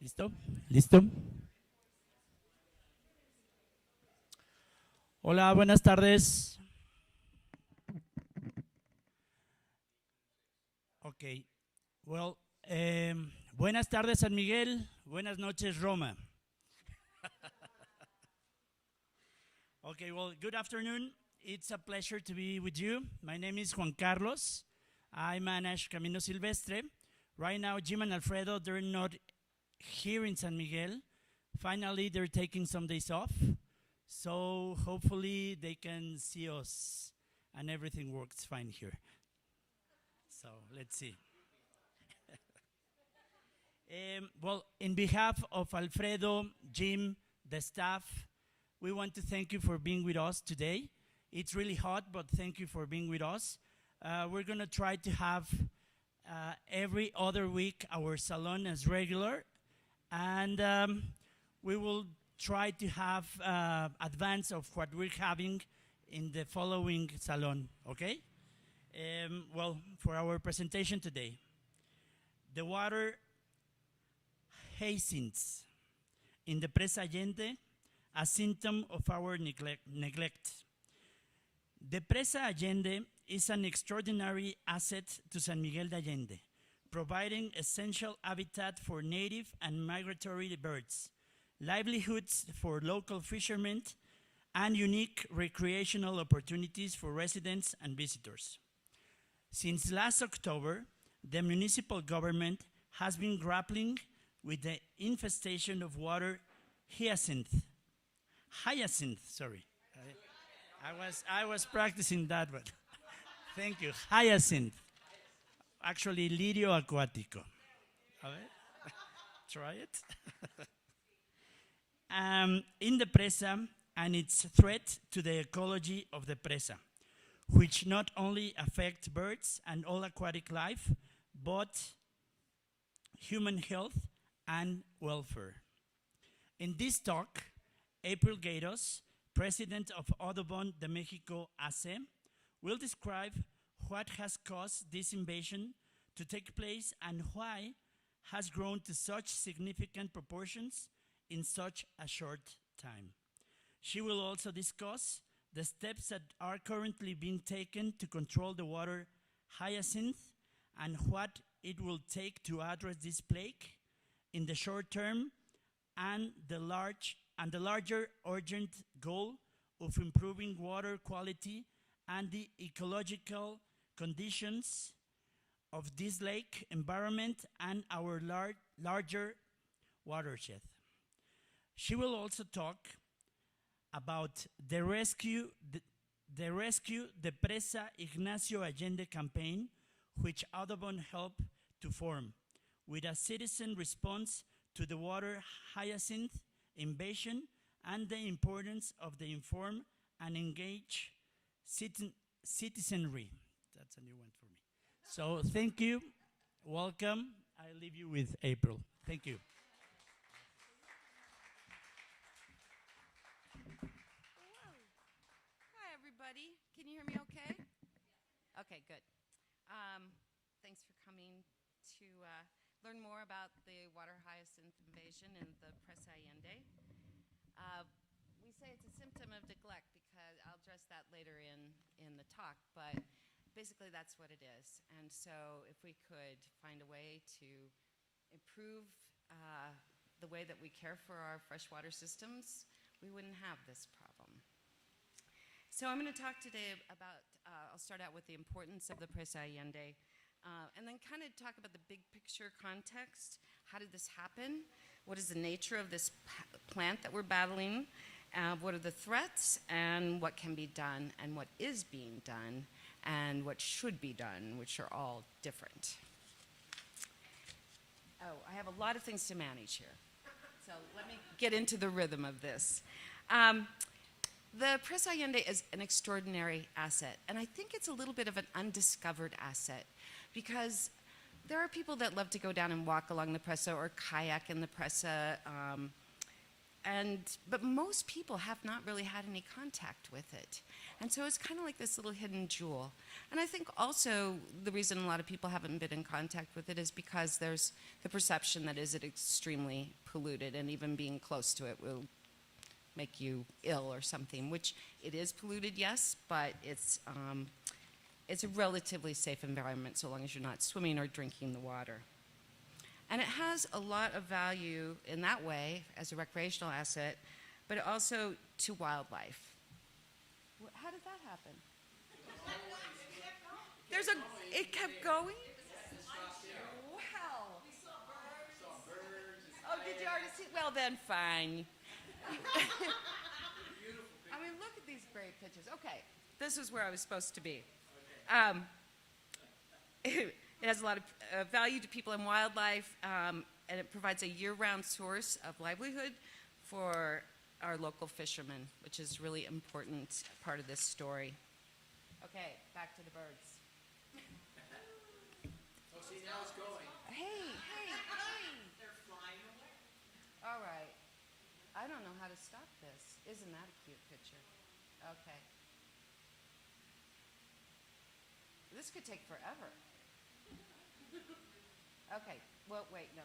¿Listo? ¿Listo? Hola, buenas tardes. Ok. Well, buenas tardes San Miguel, buenas noches Roma. Okay, well, good afternoon. It's a pleasure to be with you. My name is Juan Carlos. I manage Camino Silvestre. Right now, Jim and Alfredo, they're not here in San Miguel. Finally, they're taking some days off. So hopefully they can see us and everything works fine here. So let's see. Well, in behalf of Alfredo, Jim, the staff, we want to thank you for being with us today. It's really hot, but thank you for being with us. We're going to try to have every other week our salon as regular, and we will try to have advance of what we're having in the following salon, okay? Well, for our presentation today, the water Hyacinths in the Presa Allende, a symptom of our neglect. The Presa Allende is an extraordinary asset to San Miguel de Allende, providing essential habitat for native and migratory birds, livelihoods for local fishermen, and unique recreational opportunities for residents and visitors. Since last October, the municipal government has been grappling with the infestation of water hyacinth, sorry. I was practicing that, but thank you. Hyacinth. Actually, Lírio Acuático. A ver, try it. In the Presa and its threat to the ecology of the Presa, which not only affect birds and all aquatic life, but human health and welfare. In this talk, April Gaydos, president of Audubon de Mexico AC, will describe what has caused this invasion to take place and why has grown to such significant proportions in such a short time. She will also discuss the steps that are currently being taken to control the water hyacinth and what it will take to address this plague in the short term and the larger urgent goal of improving water quality and the ecological conditions of this lake environment and our larger watershed. She will also talk about the rescue the Presa Ignacio Allende campaign, which Audubon helped to form, with a citizen response to the water hyacinth invasion and the importance of the informed and engaged citizenry. That's a new one for me. So thank you, welcome. I leave you with April. Thank you. Hi, everybody. Can you hear me okay? Okay, good. Thanks for coming to learn more about the water hyacinth invasion in the Presa Allende. We say it's a symptom of neglect because I'll address that later in the talk, but basically that's what it is. And so if we could find a way to improve the way that we care for our freshwater systems, we wouldn't have this problem. So I'm going to talk today about, I'll start out with the importance of the Presa Allende, and then kind of talk about the big picture context. How did this happen? What is the nature of this plant that we're battling? What are the threats, and what can be done, and what is being done, and what should be done, which are all different. Oh, I have a lot of things to manage here. So let me get into the rhythm of this. The Presa Allende is an extraordinary asset, and I think it's a little bit of an undiscovered asset because there are people that love to go down and walk along the Presa or kayak in the Presa, but most people have not really had any contact with it. And so it's kind of like this little hidden jewel. And I think also the reason a lot of people haven't been in contact with it is because there's the perception that is it extremely polluted, and even being close to it will make you ill or something, which it is polluted, yes, but it's a relatively safe environment so long as you're not swimming or drinking the water. And it has a lot of value in that way as a recreational asset, but also to wildlife. How did that happen? It kept going? Wow. Oh, did you already see? Well, then, fine. I mean, look at these great pictures. Okay, this is where I was supposed to be. It has a lot of value to people and wildlife, and it provides a year-round source of livelihood for our local fishermen, which is a really important part of this story. Okay, back to the birds. Oh, see, now it's going. Hey. They're flying away. All right. I don't know how to stop this. Isn't that a cute picture? Okay. This could take forever. Okay. Well, wait, no.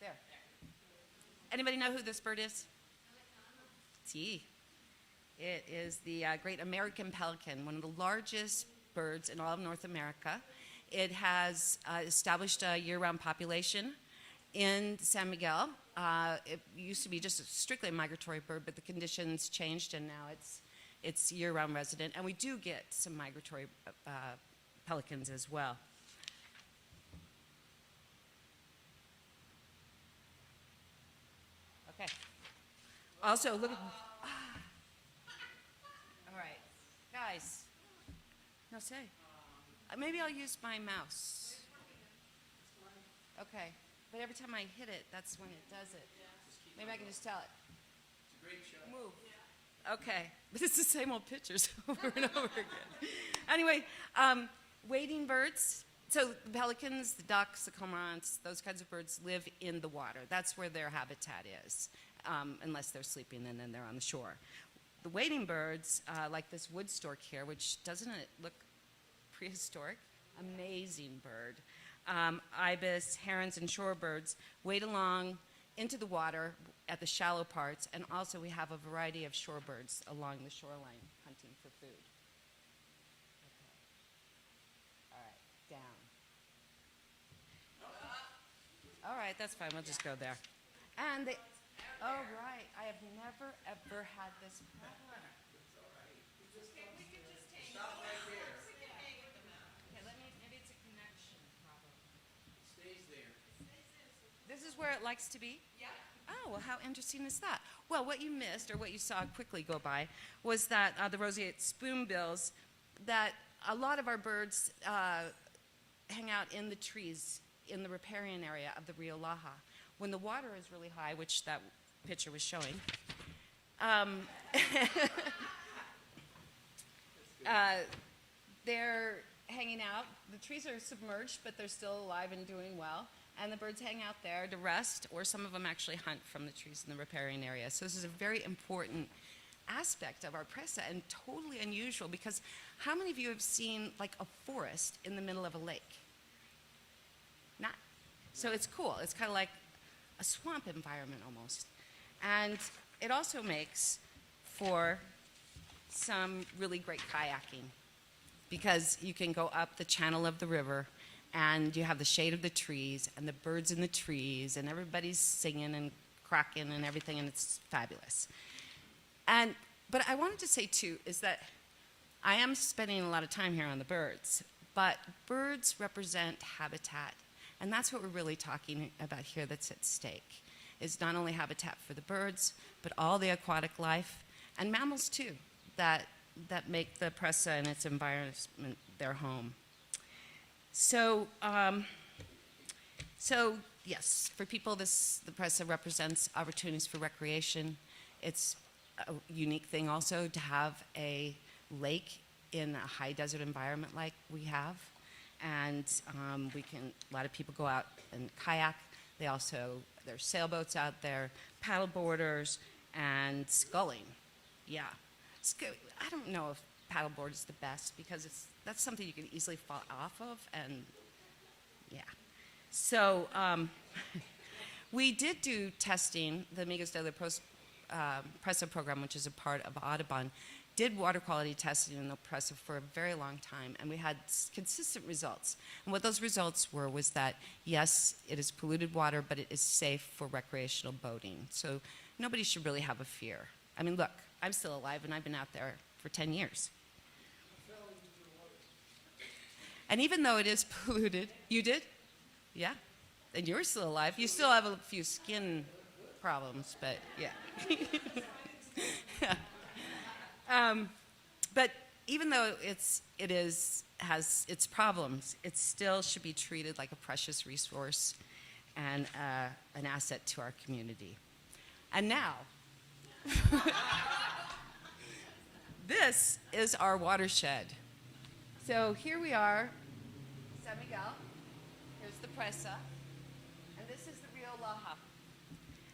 There. Anybody know who this bird is? See. It is the great American pelican, one of the largest birds in all of North America. It has established a year-round population in San Miguel. It used to be just a strictly migratory bird, but the conditions changed, and now it's year-round resident. And we do get some migratory pelicans as well. Okay. Also, look at... All right. Guys. No, say. Maybe I'll use my mouse. Okay. But every time I hit it, that's when it does it. Maybe I can just tell it. It's a great show. Move. Okay. But it's the same old pictures over and over again. Anyway, wading birds. So the pelicans, the ducks, the cormorants, those kinds of birds live in the water. That's where their habitat is, unless they're sleeping and then they're on the shore. The wading birds, like this wood stork here, which doesn't it look prehistoric? Amazing bird. Ibis, herons, and shorebirds wade along into the water at the shallow parts, and also we have a variety of shorebirds along the shoreline hunting for food. Okay. All right, down. All right, that's fine. We'll just go there. And they, oh, right. I have never, ever had this problem. Stop right there. Okay, maybe it's a connection problem. It stays there. This is where it likes to be? Yeah. Oh, well, how interesting is that? Well, what you missed, or what you saw quickly go by, was that the roseate spoonbills, that a lot of our birds hang out in the trees in the riparian area of the Rio Laja. When the water is really high, which that picture was showing, they're hanging out. The trees are submerged, but they're still alive and doing well. And the birds hang out there to rest, or some of them actually hunt from the trees in the riparian area. So this is a very important aspect of our presa, and totally unusual, because how many of you have seen like a forest in the middle of a lake? Not. So it's cool. It's kind of like a swamp environment almost. And it also makes for some really great kayaking, because you can go up the channel of the river, and you have the shade of the trees and the birds in the trees, and everybody's singing and cracking and everything, and it's fabulous. But I wanted to say too is that I am spending a lot of time here on the birds, but birds represent habitat, and that's what we're really talking about here that's at stake, is not only habitat for the birds, but all the aquatic life, and mammals too, that make the presa and its environment their home. So yes, for people, the presa represents opportunities for recreation. It's a unique thing also to have a lake in a high desert environment like we have, and a lot of people go out and kayak. There's sailboats out there, paddle boarders, and sculling. Yeah. I don't know if paddleboard is the best because that's something you can easily fall off of, and yeah. So we did do testing. The Amigos de la Presa program, which is a part of Audubon, did water quality testing in the Presa for a very long time, and we had consistent results. And what those results were was that, yes, it is polluted water, but it is safe for recreational boating. So nobody should really have a fear. I mean, look, I'm still alive, and I've been out there for 10 years. And even though it is polluted, you did? Yeah? And you're still alive. You still have a few skin problems, but yeah. But even though it has its problems, it still should be treated like a precious resource and an asset to our community. And now, this is our watershed. So here we are, San Miguel. Here's the Presa, and this is the Rio Laja.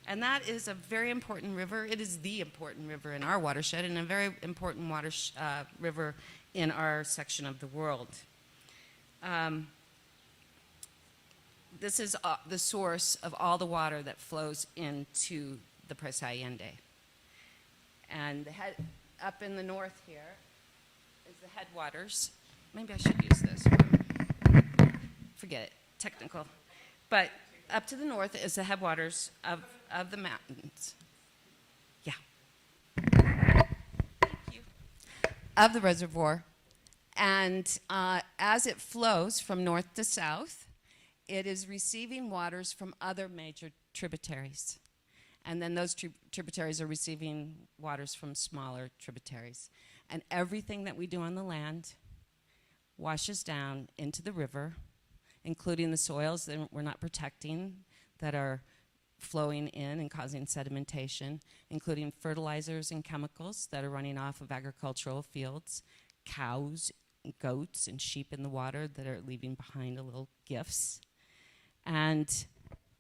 And that is a very important river. It is the important river in our watershed and a very important river in our section of the world. This is the source of all the water that flows into the Presa Allende. And up in the north here is the headwaters. Maybe I should use this. Forget it, technical. But up to the north is the headwaters of the mountains. Yeah. Thank you. Of the reservoir. And as it flows from north to south, it is receiving waters from other major tributaries. And then those tributaries are receiving waters from smaller tributaries. And everything that we do on the land washes down into the river, including the soils that we're not protecting that are flowing in and causing sedimentation, including fertilizers and chemicals that are running off of agricultural fields, cows, goats, and sheep in the water that are leaving behind little gifts. And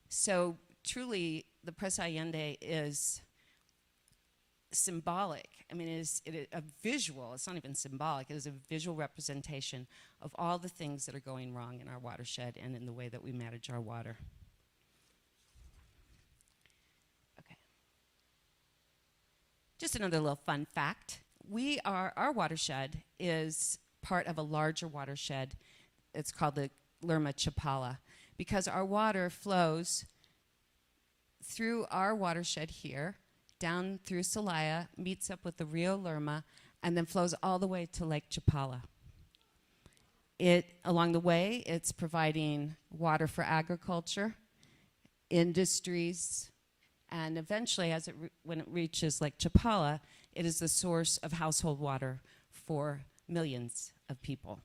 so truly, the Presa Allende is symbolic. I mean, it is a visual, it's not even symbolic, it is a visual representation of all the things that are going wrong in our watershed and in the way that we manage our water. Okay. Just another little fun fact. Our watershed is part of a larger watershed. It's called the Lerma Chapala, because our water flows through our watershed here, down through Celaya, meets up with the Rio Lerma, and then flows all the way to Lake Chapala. Along the way, it's providing water for agriculture, industries, and eventually, when it reaches Lake Chapala, it is the source of household water for millions of people.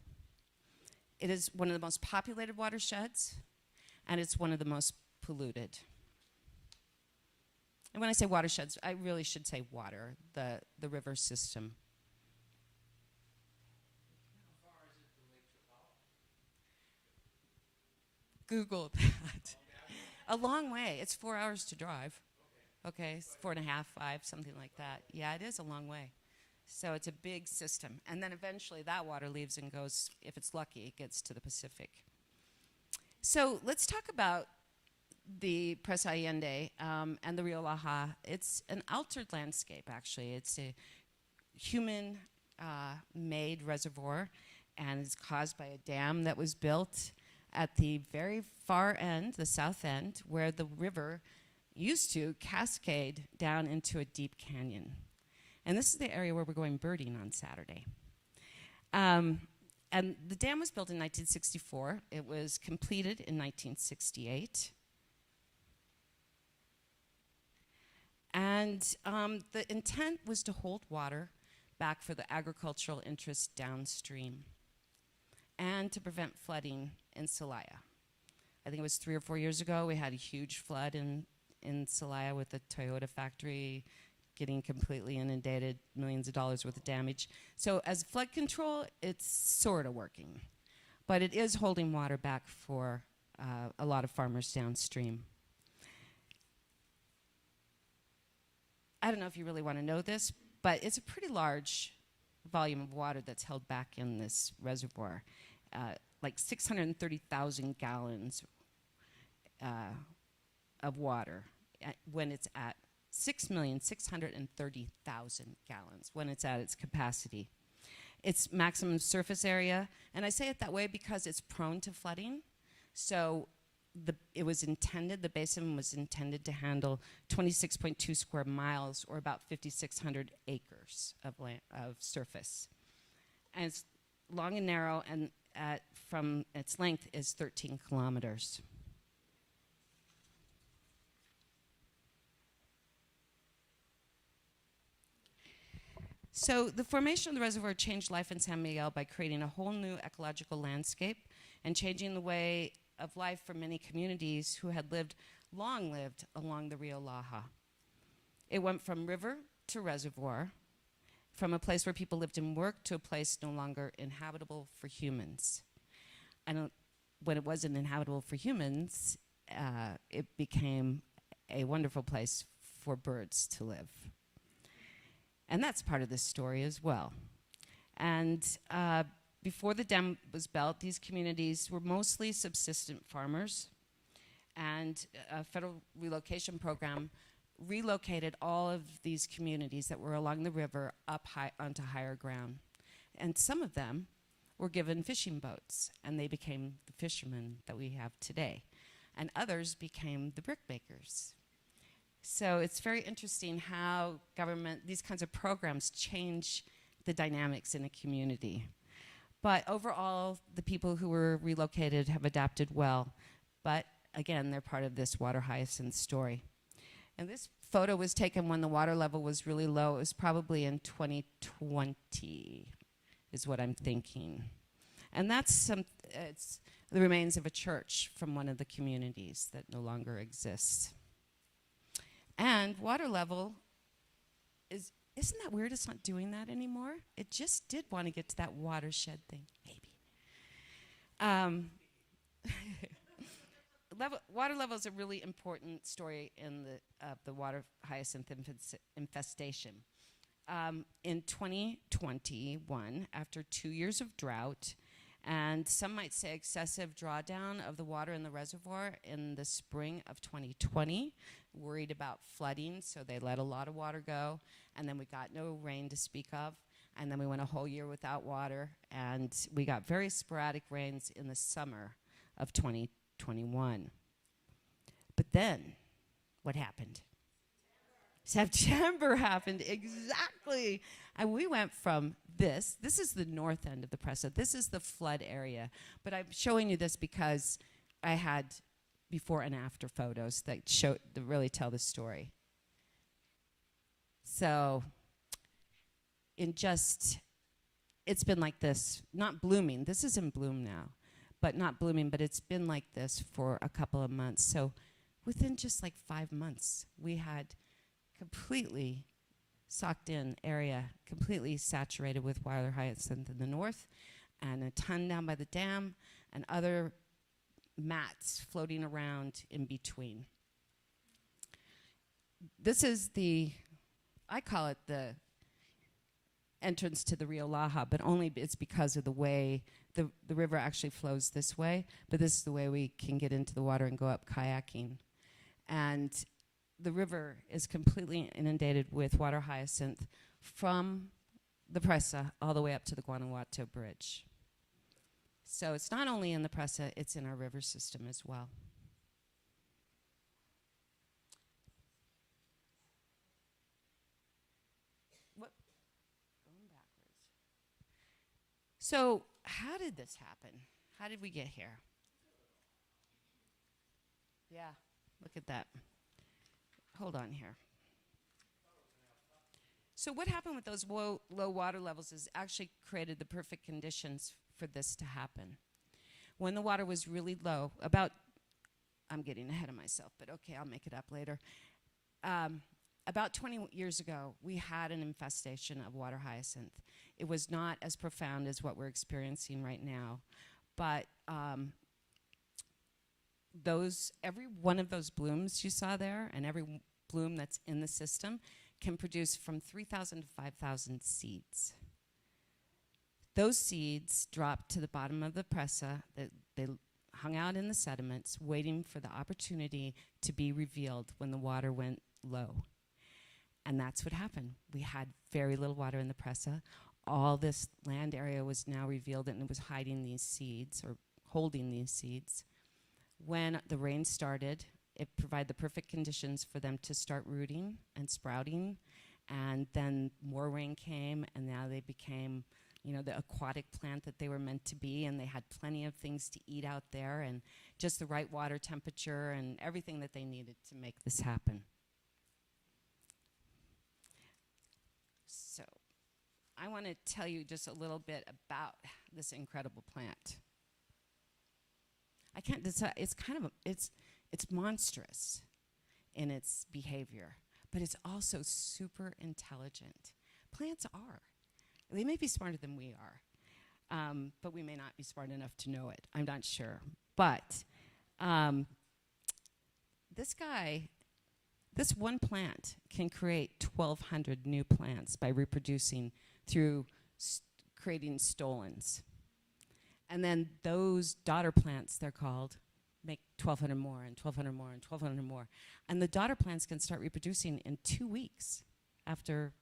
It is one of the most populated watersheds, and it's one of the most polluted. And when I say watersheds, I really should say water, the river system. How far is it to Lake Chapala? Google that. A long way. It's 4 hours to drive. Okay, 4.5, 5, something like that. Yeah, it is a long way. So it's a big system. And then eventually that water leaves and goes, if it's lucky, it gets to the Pacific. So let's talk about the Presa Allende and the Rio Laja. It's an altered landscape, actually. It's a human-made reservoir, and it's caused by a dam that was built at the very far end, the south end, where the river used to cascade down into a deep canyon. And this is the area where we're going birding on Saturday. And the dam was built in 1964. It was completed in 1968. And the intent was to hold water back for the agricultural interests downstream and to prevent flooding in Celaya. I think it was 3 or 4 years ago, we had a huge flood in Celaya with the Toyota factory getting completely inundated, millions of dollars worth of damage. So as flood control, it's sort of working. But it is holding water back for a lot of farmers downstream. I don't know if you really want to know this, but it's a pretty large volume of water that's held back in this reservoir, like 630,000 gallons of water when it's at 6,630,000 gallons when it's at its capacity. Its maximum surface area, and I say it that way because it's prone to flooding. So the basin was intended to handle 26.2 square miles, or about 5,600 acres of surface. And it's long and narrow, and from its length is 13 kilometers. So the formation of the reservoir changed life in San Miguel by creating a whole new ecological landscape and changing the way of life for many communities who had long lived along the Rio Laja. It went from river to reservoir, from a place where people lived and worked to a place no longer inhabitable for humans. And when it wasn't inhabitable for humans, it became a wonderful place for birds to live. And that's part of this story as well. And before the dam was built, these communities were mostly subsistent farmers, and a federal relocation program relocated all of these communities that were along the river up high onto higher ground. And some of them were given fishing boats, and they became the fishermen that we have today. And others became the brick makers. So it's very interesting how these kinds of programs change the dynamics in a community. But overall, the people who were relocated have adapted well. But again, they're part of this water hyacinth story. And this photo was taken when the water level was really low. It was probably in 2020, is what I'm thinking. And that's it's the remains of a church from one of the communities that no longer exists. And water level isn't that weird? It's not doing that anymore. It just did want to get to that watershed thing, maybe. Water level is a really important story in the water hyacinth infestation. In 2021, after 2 years of drought, and some might say excessive drawdown of the water in the reservoir in the spring of 2020, worried about flooding, so they let a lot of water go, and then we got no rain to speak of, and then we went a whole year without water, and we got very sporadic rains in the summer of 2021. But then, what happened? September happened, exactly. And we went from this is the north end of the Presa. This is the flood area. But I'm showing you this because I had before and after photos that really tell the story. So it's been like this, not blooming. This is in bloom now, but not blooming, but it's been like this for a couple of months. So within just like 5 months, we had completely socked in area, completely saturated with water hyacinth in the north, and a ton down by the dam, and other mats floating around in between. This is I call it the entrance to the Rio Laja, but only it's because of the way the river actually flows this way, but this is the way we can get into the water and go up kayaking. And the river is completely inundated with water hyacinth from the Presa all the way up to the Guanajuato Bridge. So it's not only in the Presa, it's in our river system as well. What? Going backwards. So how did this happen? How did we get here? Yeah, look at that. Hold on here. So what happened with those low water levels is actually created the perfect conditions for this to happen. When the water was really low, I'm getting ahead of myself, but okay, I'll make it up later. About 20 years ago, we had an infestation of water hyacinth. It was not as profound as what we're experiencing right now, but every one of those blooms you saw there, and every bloom that's in the system, can produce from 3,000 to 5,000 seeds. Those seeds dropped to the bottom of the presa. They hung out in the sediments, waiting for the opportunity to be revealed when the water went low. And that's what happened. We had very little water in the presa. All this land area was now revealed, and it was hiding these seeds, or holding these seeds. When the rain started, it provided the perfect conditions for them to start rooting and sprouting. And then more rain came, and now they became, you know, the aquatic plant that they were meant to be, and they had plenty of things to eat out there, and just the right water temperature and everything that they needed to make this happen. So I want to tell you just a little bit about this incredible plant. I can't decide. It's kind of it's monstrous in its behavior, but it's also super intelligent. Plants are. They may be smarter than we are, but we may not be smart enough to know it. I'm not sure. But this one plant can create 1,200 new plants by reproducing through creating stolons. And then those daughter plants, they're called, make 1,200 more and 1,200 more and 1,200 more. And the daughter plants can start reproducing in 2 weeks after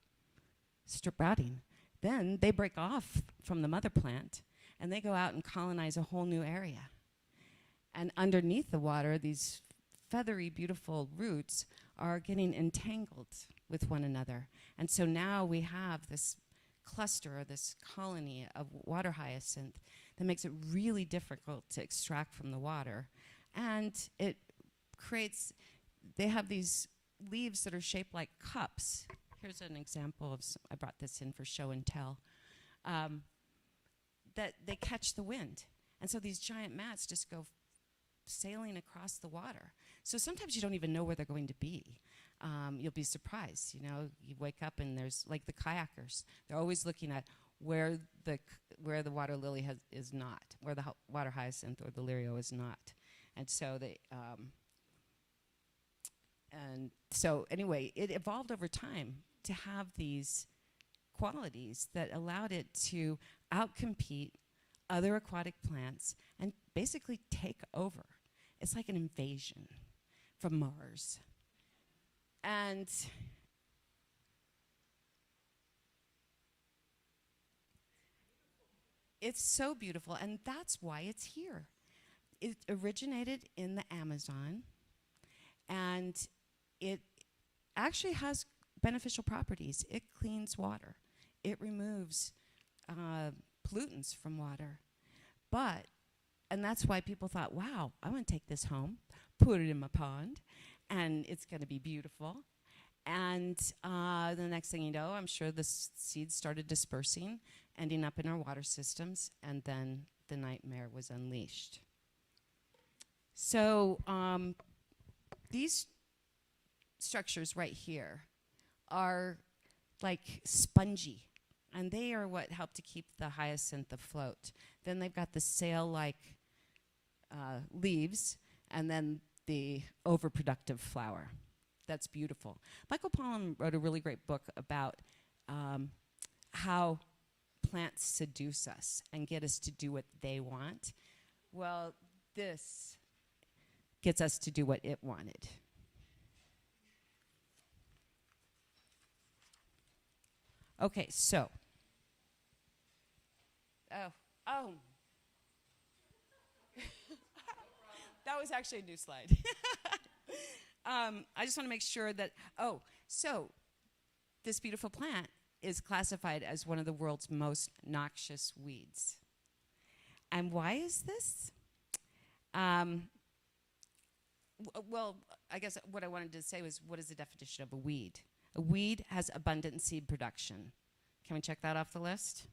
sprouting. Then they break off from the mother plant, and they go out and colonize a whole new area. And underneath the water, these feathery, beautiful roots are getting entangled with one another. And so now we have this cluster, or this colony of water hyacinth that makes it really difficult to extract from the water. And it creates, they have these leaves that are shaped like cups. Here's an example of, I brought this in for show and tell, that they catch the wind. And so these giant mats just go sailing across the water. So sometimes you don't even know where they're going to be. You'll be surprised, you know, you wake up and there's, like the kayakers, they're always looking at where the water lily is not, where the water hyacinth or the lirio is not. And so they, and so anyway, it evolved over time to have these qualities that allowed it to outcompete other aquatic plants and basically take over. It's like an invasion from Mars. And it's so beautiful, and that's why it's here. It originated in the Amazon, and it actually has beneficial properties. It cleans water. It removes pollutants from water. And that's why people thought, wow, I want to take this home, put it in my pond, and it's going to be beautiful. And the next thing you know, I'm sure the seeds started dispersing, ending up in our water systems, and then the nightmare was unleashed. So these structures right here are like spongy, and they are what help to keep the hyacinth afloat. Then they've got the sail-like leaves, and then the overproductive flower. That's beautiful. Michael Pollan wrote a really great book about how plants seduce us and get us to do what they want. Well, this gets us to do what it wanted. Okay, so. Oh. That was actually a new slide. I just want to make sure that, so this beautiful plant is classified as one of the world's most noxious weeds. And why is this? Well, I guess what I wanted to say was, what is the definition of a weed? A weed has abundant seed production. Can we check that off the list?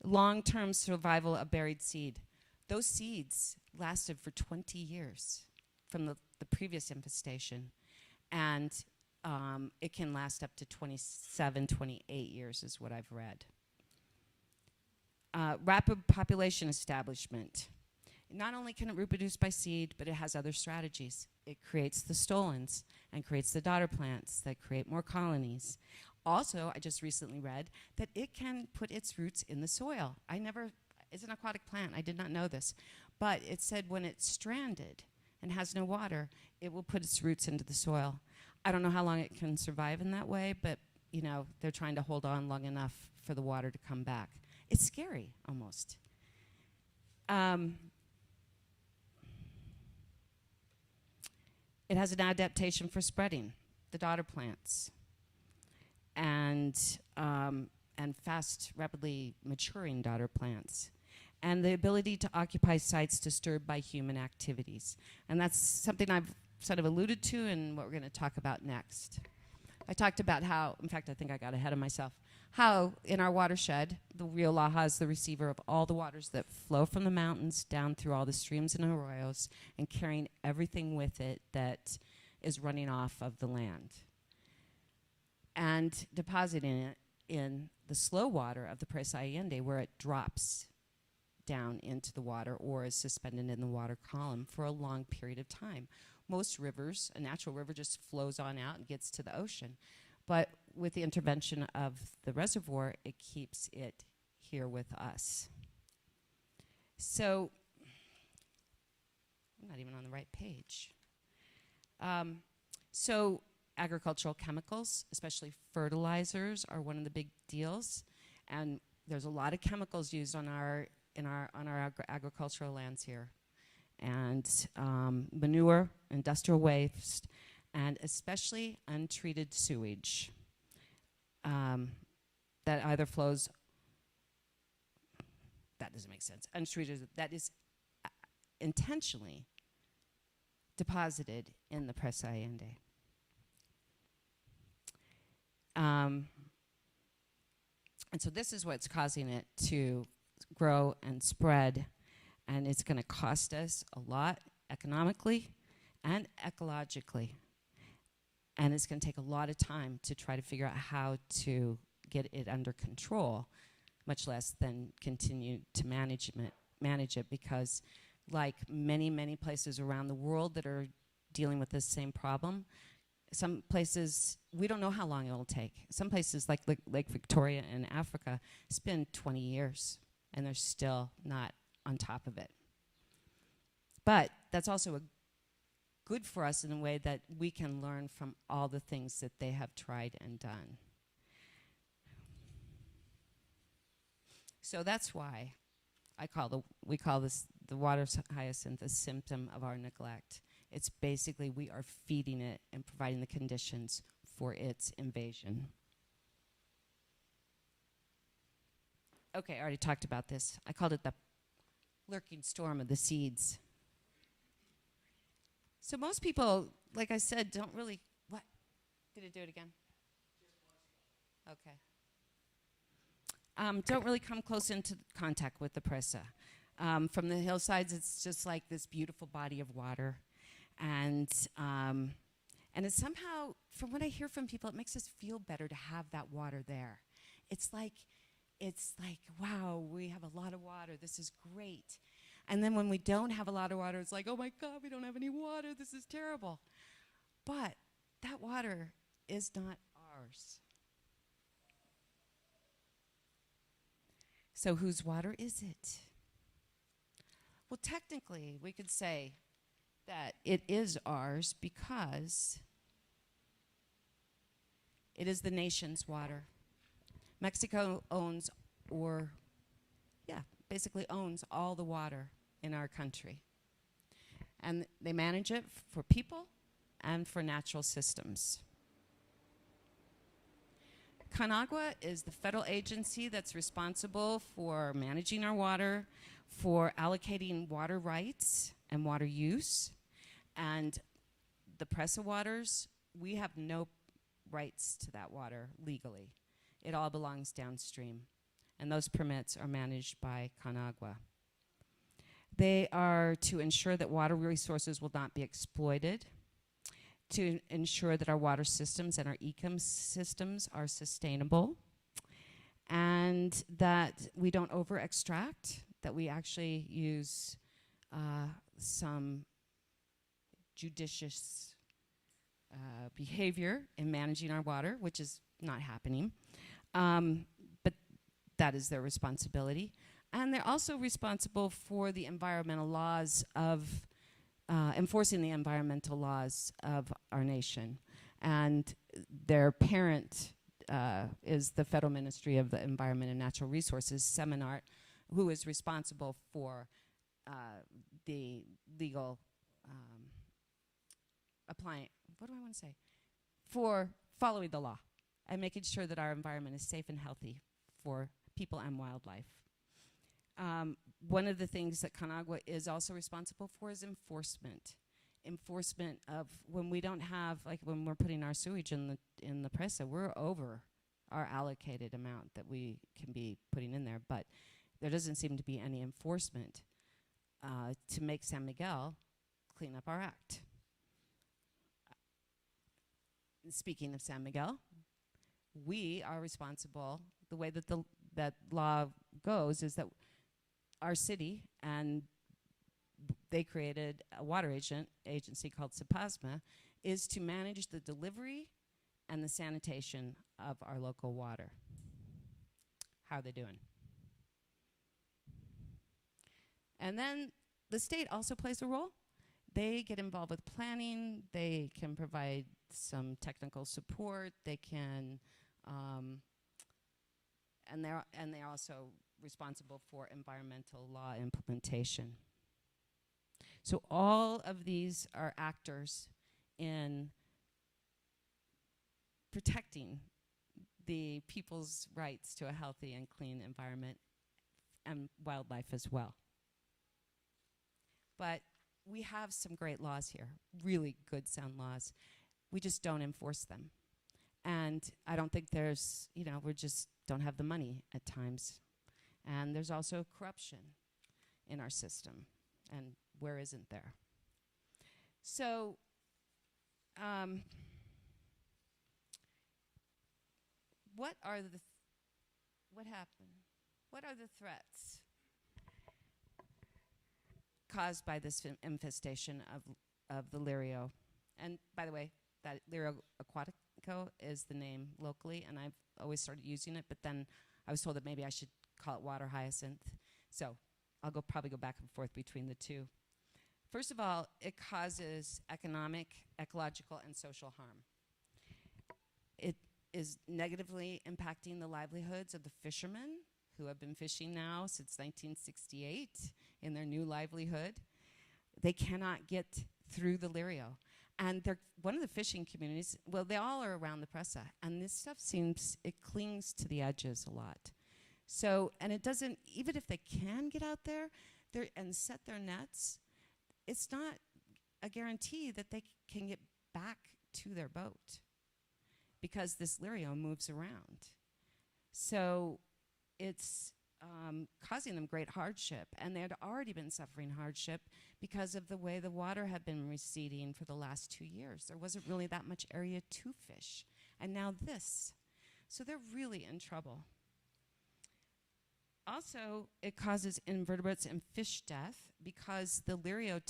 Long-term survival of buried seed. Those seeds lasted for 20 years from the previous infestation. And it can last up to 27, 28 years is what I've read. Rapid population establishment. Not only can it reproduce by seed, but it has other strategies. It creates the stolons and creates the daughter plants that create more colonies. Also, I just recently read that it can put its roots in the soil. It's an aquatic plant, I did not know this. But it said when it's stranded and has no water, it will put its roots into the soil. I don't know how long it can survive in that way, but you know, they're trying to hold on long enough for the water to come back. It's scary, almost. It has an adaptation for spreading, the daughter plants, and fast, rapidly maturing daughter plants, and the ability to occupy sites disturbed by human activities. And that's something I've sort of alluded to in what we're going to talk about next. I talked about how, in fact, I think I got ahead of myself, how in our watershed, the Rio Laja is the receiver of all the waters that flow from the mountains down through all the streams and arroyos and carrying everything with it that is running off of the land and depositing it in the slow water of the Presa Allende, where it drops down into the water or is suspended in the water column for a long period of time. Most rivers, a natural river just flows on out and gets to the ocean. But with the intervention of the reservoir, it keeps it here with us. So, I'm not even on the right page. So agricultural chemicals, especially fertilizers, are one of the big deals. And there's a lot of chemicals used on our agricultural lands here. And manure, industrial waste, and especially untreated sewage that either flows, that doesn't make sense, untreated, that is intentionally deposited in the Presa Allende. And so this is what's causing it to grow and spread. And it's going to cost us a lot economically and ecologically. And it's going to take a lot of time to try to figure out how to get it under control, much less than continue to manage it, because like many, many places around the world that are dealing with this same problem, some places, we don't know how long it will take. Some places like Lake Victoria in Africa, it's been 20 years, and they're still not on top of it. But that's also good for us in a way that we can learn from all the things that they have tried and done. So that's why we call this the water hyacinth a symptom of our neglect. It's basically we are feeding it and providing the conditions for its invasion. Okay, I already talked about this. I called it the lurking storm of the seeds. So most people, like I said, don't really, what? Did it do it again? Okay. Don't really come close into contact with the Presa. From the hillsides, it's just like this beautiful body of water. And it's somehow, from what I hear from people, it makes us feel better to have that water there. It's like, wow, we have a lot of water. This is great. And then when we don't have a lot of water, it's like, oh my God, we don't have any water. This is terrible. But that water is not ours. So whose water is it? Well, technically, we could say that it is ours because it is the nation's water. Mexico owns, basically owns all the water in our country. And they manage it for people and for natural systems. CONAGUA is the federal agency that's responsible for managing our water, for allocating water rights and water use. And the Presa waters, we have no rights to that water legally. It all belongs downstream. And those permits are managed by CONAGUA. They are to ensure that water resources will not be exploited, to ensure that our water systems and our ecosystems are sustainable, and that we don't over-extract, that we actually use some judicious behavior in managing our water, which is not happening. But that is their responsibility. And they're also responsible for the environmental laws of enforcing the environmental laws of our nation. And their parent is the Federal Ministry of the Environment and Natural Resources, Seminart, who is responsible for the legal applying, what do I want to say? For following the law and making sure that our environment is safe and healthy for people and wildlife. One of the things that Conagua is also responsible for is enforcement. Enforcement of when we don't have, like when we're putting our sewage in the Presa, we're over our allocated amount that we can be putting in there, but there doesn't seem to be any enforcement to make San Miguel clean up our act. Speaking of San Miguel, we are responsible. The way that that law goes is that our city, and they created a water agency called SEPASMA, is to manage the delivery and the sanitation of our local water. How are they doing? And then the state also plays a role. They get involved with planning. They can provide some technical support. They can, and they're also responsible for environmental law implementation. So all of these are actors in protecting the people's rights to a healthy and clean environment and wildlife as well. But we have some great laws here, really good sound laws. We just don't enforce them. And I don't think there's, we just don't have the money at times. And there's also corruption in our system. And where isn't there? So, what happened? What are the threats caused by this infestation of the Lírio? And by the way, that Lírio Acuático is the name locally, and I've always started using it, but then I was told that maybe I should call it water hyacinth. So I'll probably go back and forth between the two. First of all, it causes economic, ecological, and social harm. It is negatively impacting the livelihoods of the fishermen who have been fishing now since 1968 in their new livelihood. They cannot get through the Lírio. And they're one of the fishing communities, well, they all are around the Presa, and this stuff it clings to the edges a lot. So, and it doesn't, even if they can get out there and set their nets, it's not a guarantee that they can get back to their boat because this Lírio moves around. So it's causing them great hardship, and they had already been suffering hardship because of the way the water had been receding for the last 2 years. There wasn't really that much area to fish, and now this. So they're really in trouble. Also, it causes invertebrates and fish death because the Lírio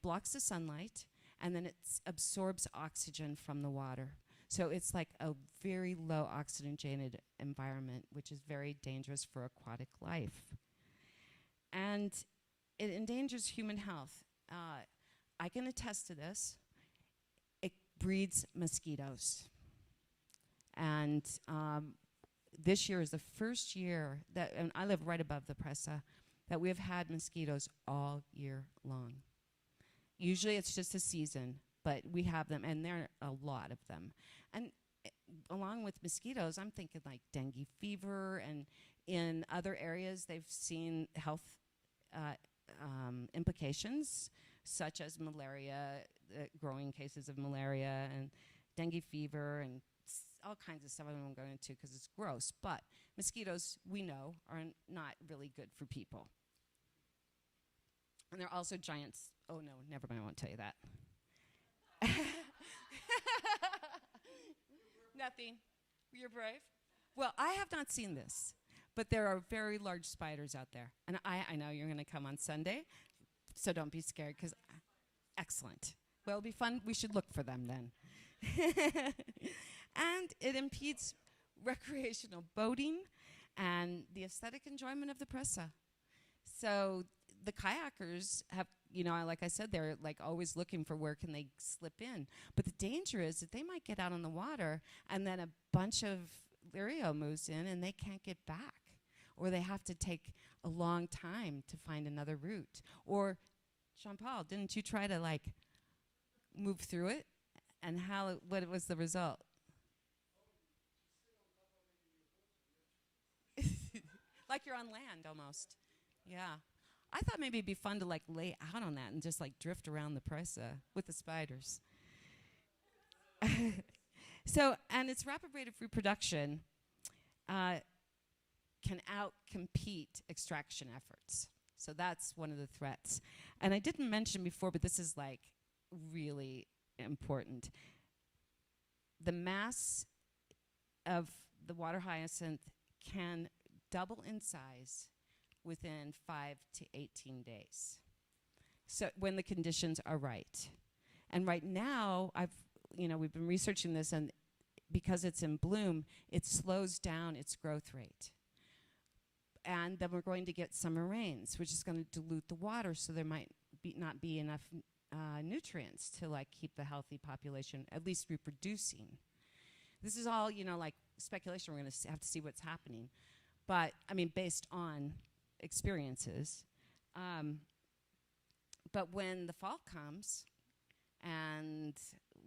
blocks the sunlight, and then it absorbs oxygen from the water. So it's like a very low oxygenated environment, which is very dangerous for aquatic life. And it endangers human health. I can attest to this. It breeds mosquitoes. And this year is the first year and I live right above the Presa, that we have had mosquitoes all year long. Usually it's just a season, but we have them, and there are a lot of them. And along with mosquitoes, I'm thinking like dengue fever, and in other areas they've seen health implications, such as malaria, growing cases of malaria, and dengue fever, and all kinds of stuff I won't go into because it's gross. But mosquitoes, we know, are not really good for people. And they're also giants. Oh, no, never mind, I won't tell you that. Nothing. You're brave. Well, I have not seen this, but there are very large spiders out there. And I know you're going to come on Sunday So don't be scared, because excellent. Well, it'll be fun. We should look for them then. And it impedes recreational boating and the aesthetic enjoyment of the Presa. So the kayakers have, like I said, they're like always looking for where can they slip in. But the danger is that they might get out on the water and then a bunch of Lírio moves in and they can't get back. Or they have to take a long time to find another route. Or, Jean-Paul, didn't you try to like move through it? And what was the result? Like you're on land almost. Yeah. I thought maybe it'd be fun to like lay out on that and just like drift around the Presa with the spiders. So, and its rapid rate of reproduction can outcompete extraction efforts. So that's one of the threats. And I didn't mention before, but this is like really important. The mass of the water hyacinth can double in size within 5 to 18 days. So when the conditions are right. And right now, we've been researching this, and because it's in bloom, it slows down its growth rate. And then we're going to get summer rains, which is going to dilute the water, so there might not be enough nutrients to like keep the healthy population at least reproducing. This is all, like speculation. We're going to have to see what's happening. But, based on experiences. But when the fall comes and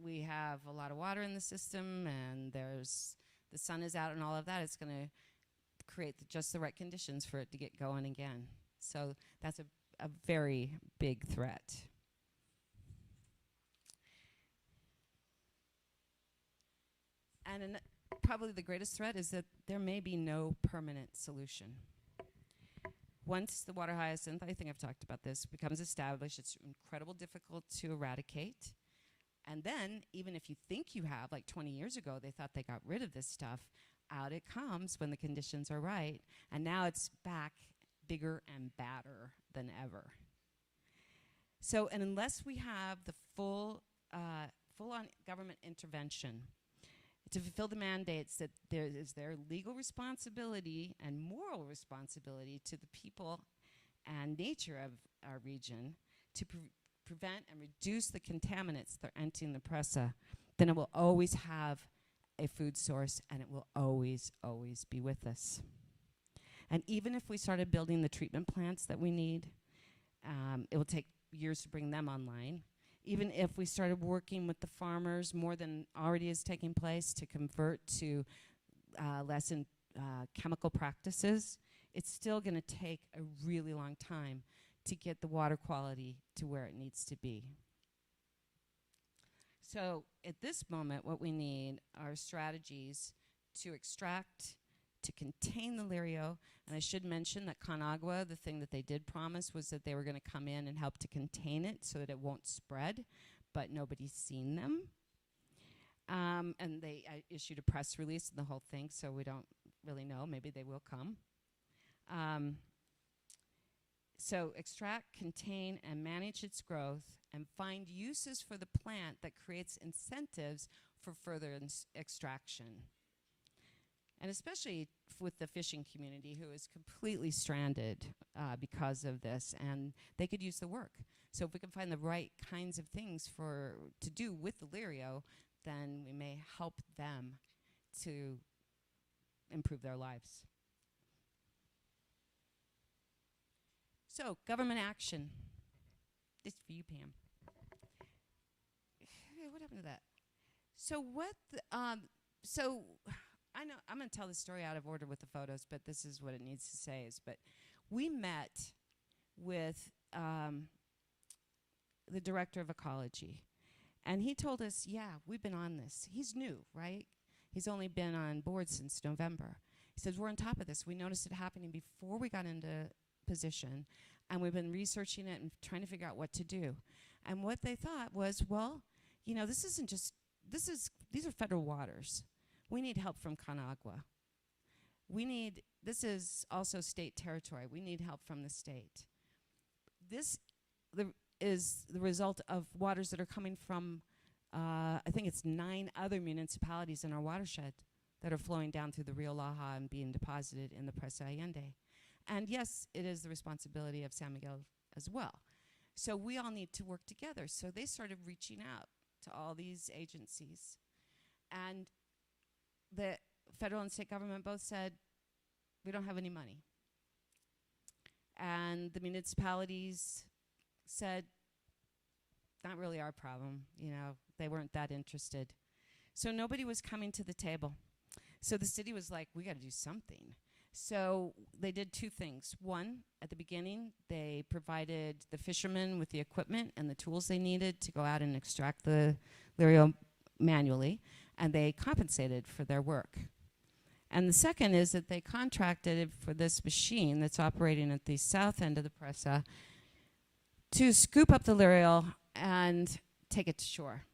we have a lot of water in the system and the sun is out and all of that, it's going to create just the right conditions for it to get going again. So that's a very big threat. And probably the greatest threat is that there may be no permanent solution. Once the water hyacinth, I think I've talked about this, becomes established, it's incredibly difficult to eradicate. And then, even if you think you have, like 20 years ago, they thought they got rid of this stuff, out it comes when the conditions are right. And now it's back bigger and badder than ever. So, and unless we have the full-on government intervention to fulfill the mandates that there is their legal responsibility and moral responsibility to the people and nature of our region to prevent and reduce the contaminants that are entering the Presa, then it will always have a food source and it will always, always be with us. And even if we started building the treatment plants that we need, it will take years to bring them online. Even if we started working with the farmers more than already is taking place to convert to less chemical practices, it's still going to take a really long time to get the water quality to where it needs to be. So at this moment, what we need are strategies to extract, to contain the Lírio. And I should mention that Conagua, the thing that they did promise was that they were going to come in and help to contain it so that it won't spread, but nobody's seen them. And they issued a press release and the whole thing, so we don't really know. Maybe they will come. So extract, contain, and manage its growth and find uses for the plant that creates incentives for further extraction. And especially with the fishing community who is completely stranded because of this, and they could use the work. So if we can find the right kinds of things to do with the Lírio, then we may help them to improve their lives. So government action. This is for you, Pam. What happened to that? So so I know I'm going to tell the story out of order with the photos, but this is what it needs to say. But we met with the director of ecology, and he told us, yeah, we've been on this. He's new, right? He's only been on board since November. He says, we're on top of this. We noticed it happening before we got into position, and we've been researching it and trying to figure out what to do. And what they thought was, well, this isn't just, these are federal waters. We need help from Conagua. This is also state territory. We need help from the state. This is the result of waters that are coming from, I think it's 9 other municipalities in our watershed that are flowing down through the Rio Laja and being deposited in the Presa Allende. And yes, it is the responsibility of San Miguel as well. So we all need to work together. So they started reaching out to all these agencies. And the federal and state government both said, we don't have any money. And the municipalities said, not really our problem. You know, they weren't that interested. So nobody was coming to the table. So the city was like, we got to do something. So they did 2 things. One, at the beginning, they provided the fishermen with the equipment and the tools they needed to go out and extract the Lírio manually, and they compensated for their work. And the second is that they contracted for this machine that's operating at the south end of the Presa to scoop up the Lírio and take it to shore.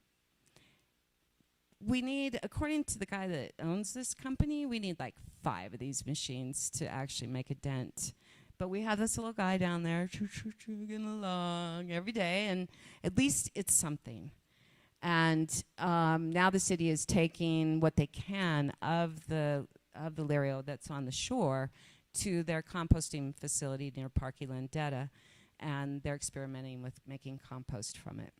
We need, according to the guy that owns this company, we need like 5 of these machines to actually make a dent. But we have this little guy down there chugging along every day, and at least it's something. And now the city is taking what they can of the Lírio that's on the shore to their composting facility near Parque Landeta, and they're experimenting with making compost from it.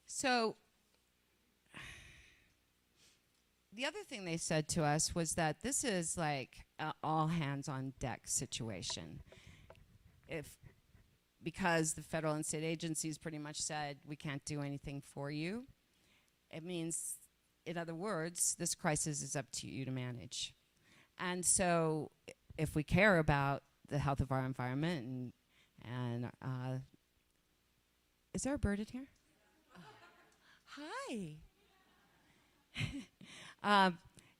So the other thing they said to us was that this is like all hands on deck situation. Because the federal and state agencies pretty much said, we can't do anything for you, it means, in other words, this crisis is up to you to manage. And so if we care about the health of our environment and is there a bird in here? Hi.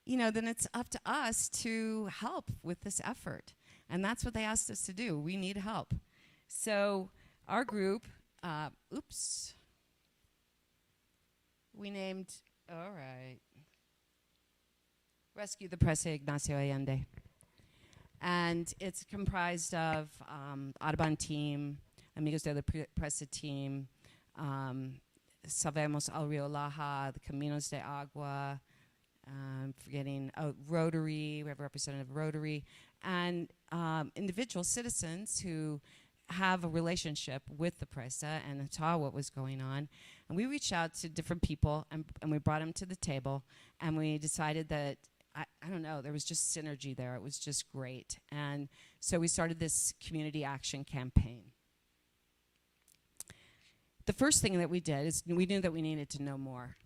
You know, then it's up to us to help with this effort. And that's what they asked us to do. We need help. So our group, we named, all right, Rescue the Presa Allende. And it's comprised of Audubon team, Amigos de la Presa team, Salvemos al Rio Laja, the Caminos de Agua, forgetting Rotary, we have a representative of Rotary, and individual citizens who have a relationship with the Presa and saw what was going on. And we reached out to different people, and we brought them to the table, and we decided that, I don't know, there was just synergy there. It was just great. And so we started this community action campaign. The first thing that we did is we knew that we needed to know more.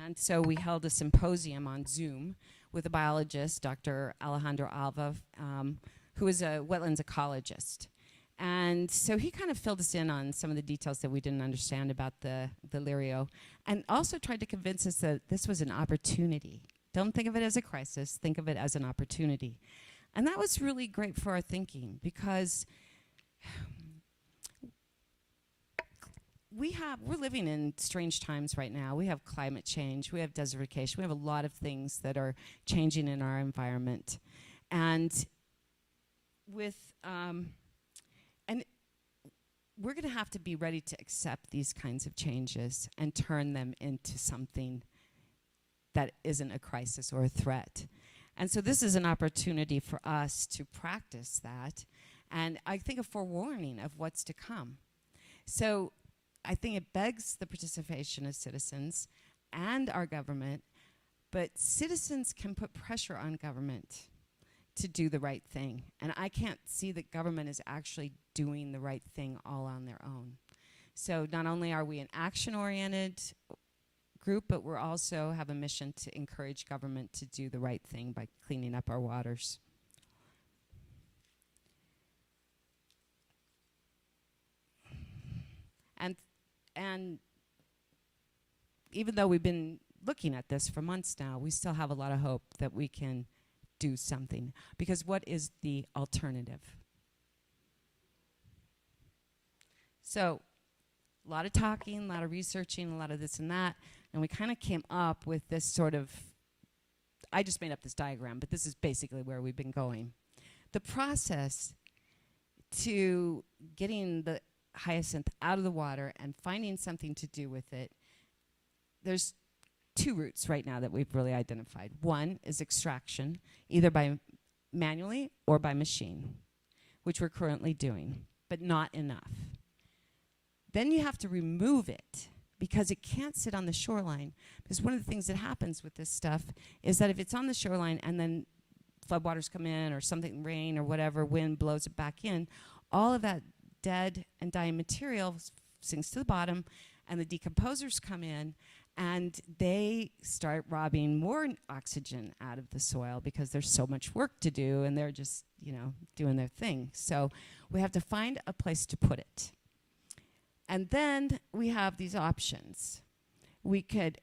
And so we held a symposium on Zoom with a biologist, Dr. Alejandro Alva, who is a wetlands ecologist. And so he kind of filled us in on some of the details that we didn't understand about the Lírio, and also tried to convince us that this was an opportunity. Don't think of it as a crisis, think of it as an opportunity. And that was really great for our thinking, because we're living in strange times right now. We have climate change, we have desertification, we have a lot of things that are changing in our environment. And we're going to have to be ready to accept these kinds of changes and turn them into something that isn't a crisis or a threat. And so this is an opportunity for us to practice that, and I think a forewarning of what's to come. So I think it begs the participation of citizens and our government, but citizens can put pressure on government to do the right thing. And I can't see that government is actually doing the right thing all on their own. So not only are we an action-oriented group, but we're also have a mission to encourage government to do the right thing by cleaning up our waters. And even though we've been looking at this for months now, we still have a lot of hope that we can do something. Because what is the alternative? So, a lot of talking, a lot of researching, a lot of this and that, and we kind of came up with this sort of, I just made up this diagram, but this is basically where we've been going. The process to getting the hyacinth out of the water and finding something to do with it, there's two routes right now that we've really identified. One is extraction, either by manually or by machine, which we're currently doing, but not enough. Then you have to remove it because it can't sit on the shoreline. Because one of the things that happens with this stuff is that if it's on the shoreline and then floodwaters come in or something, rain or whatever, wind blows it back in, all of that dead and dying material sinks to the bottom, and the decomposers come in, and they start robbing more oxygen out of the soil because there's so much work to do, and they're just, doing their thing. So we have to find a place to put it. And then we have these options. We could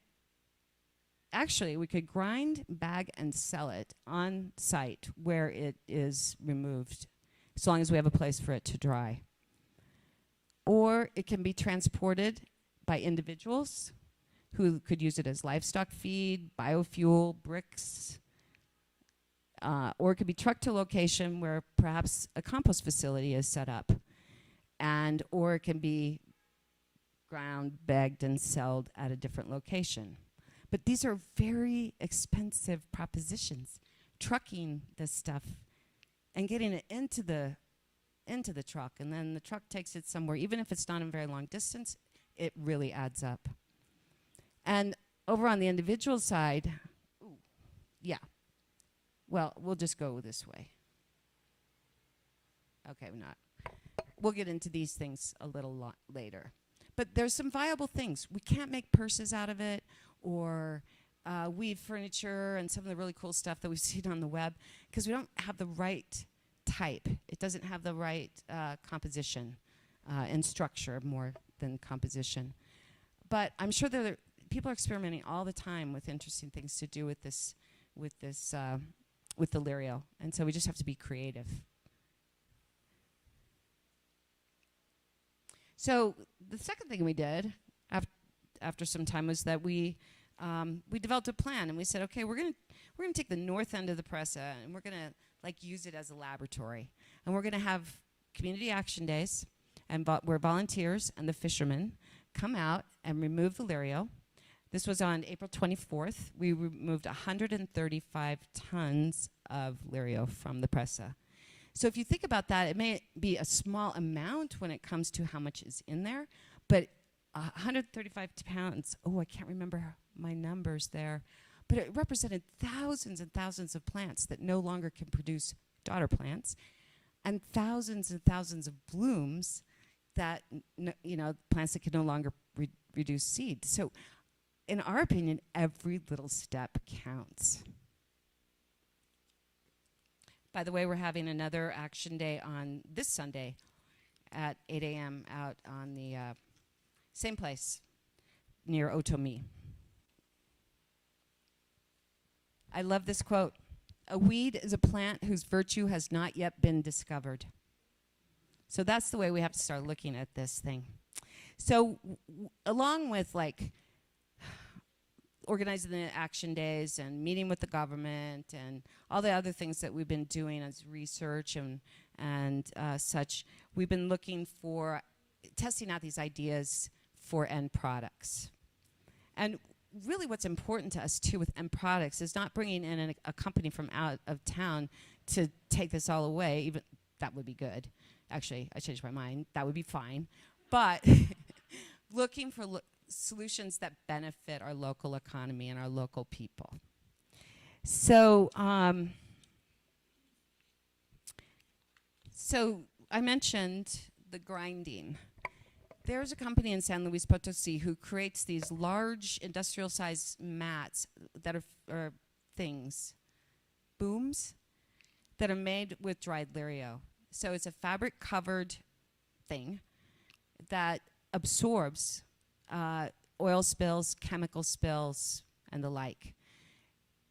grind, bag, and sell it on site where it is removed, as long as we have a place for it to dry. Or it can be transported by individuals who could use it as livestock feed, biofuel, bricks, or it could be trucked to a location where perhaps a compost facility is set up, or it can be ground, bagged, and sold at a different location. But these are very expensive propositions. Trucking this stuff and getting it into the truck, and then the truck takes it somewhere, even if it's not a very long distance, it really adds up. And over on the individual side, we'll just go this way. Okay, we'll get into these things a little later. But there's some viable things. We can't make purses out of it or weave furniture and some of the really cool stuff that we've seen on the web because we don't have the right type. It doesn't have the right composition and structure more than composition. But I'm sure that people are experimenting all the time with interesting things to do with the Lírio, and so we just have to be creative. So the second thing we did after some time was that we developed a plan, and we said, okay, we're gonna take the north end of the Presa, and we're gonna use it as a laboratory, and we're gonna have community action days, and where volunteers and the fishermen come out and remove the Lírio. This was on April 24th. We removed 135 tons of Lírio from the Presa. So if you think about that, it may be a small amount when it comes to how much is in there, but 135 pounds, I can't remember my numbers there, but it represented thousands and thousands of plants that no longer can produce daughter plants, and thousands of blooms that, plants that can no longer reduce seed. So in our opinion, every little step counts. By the way, we're having another action day on this Sunday at 8 a.m. out on the same place near Otomi. I love this quote. A weed is a plant whose virtue has not yet been discovered. So that's the way we have to start looking at this thing. So along with organizing the action days and meeting with the government and all the other things that we've been doing as research and such, we've been looking for testing out these ideas for end products. And really what's important to us too with end products is not bringing in a company from out of town to take this all away. Even that would be good. Actually, I changed my mind. That would be fine. But looking for solutions that benefit our local economy and our local people. So, I mentioned the grinding. There's a company in San Luis Potosí who creates these large industrial-sized mats that are booms, that are made with dried Lírio. So it's a fabric-covered thing that absorbs oil spills, chemical spills, and the like.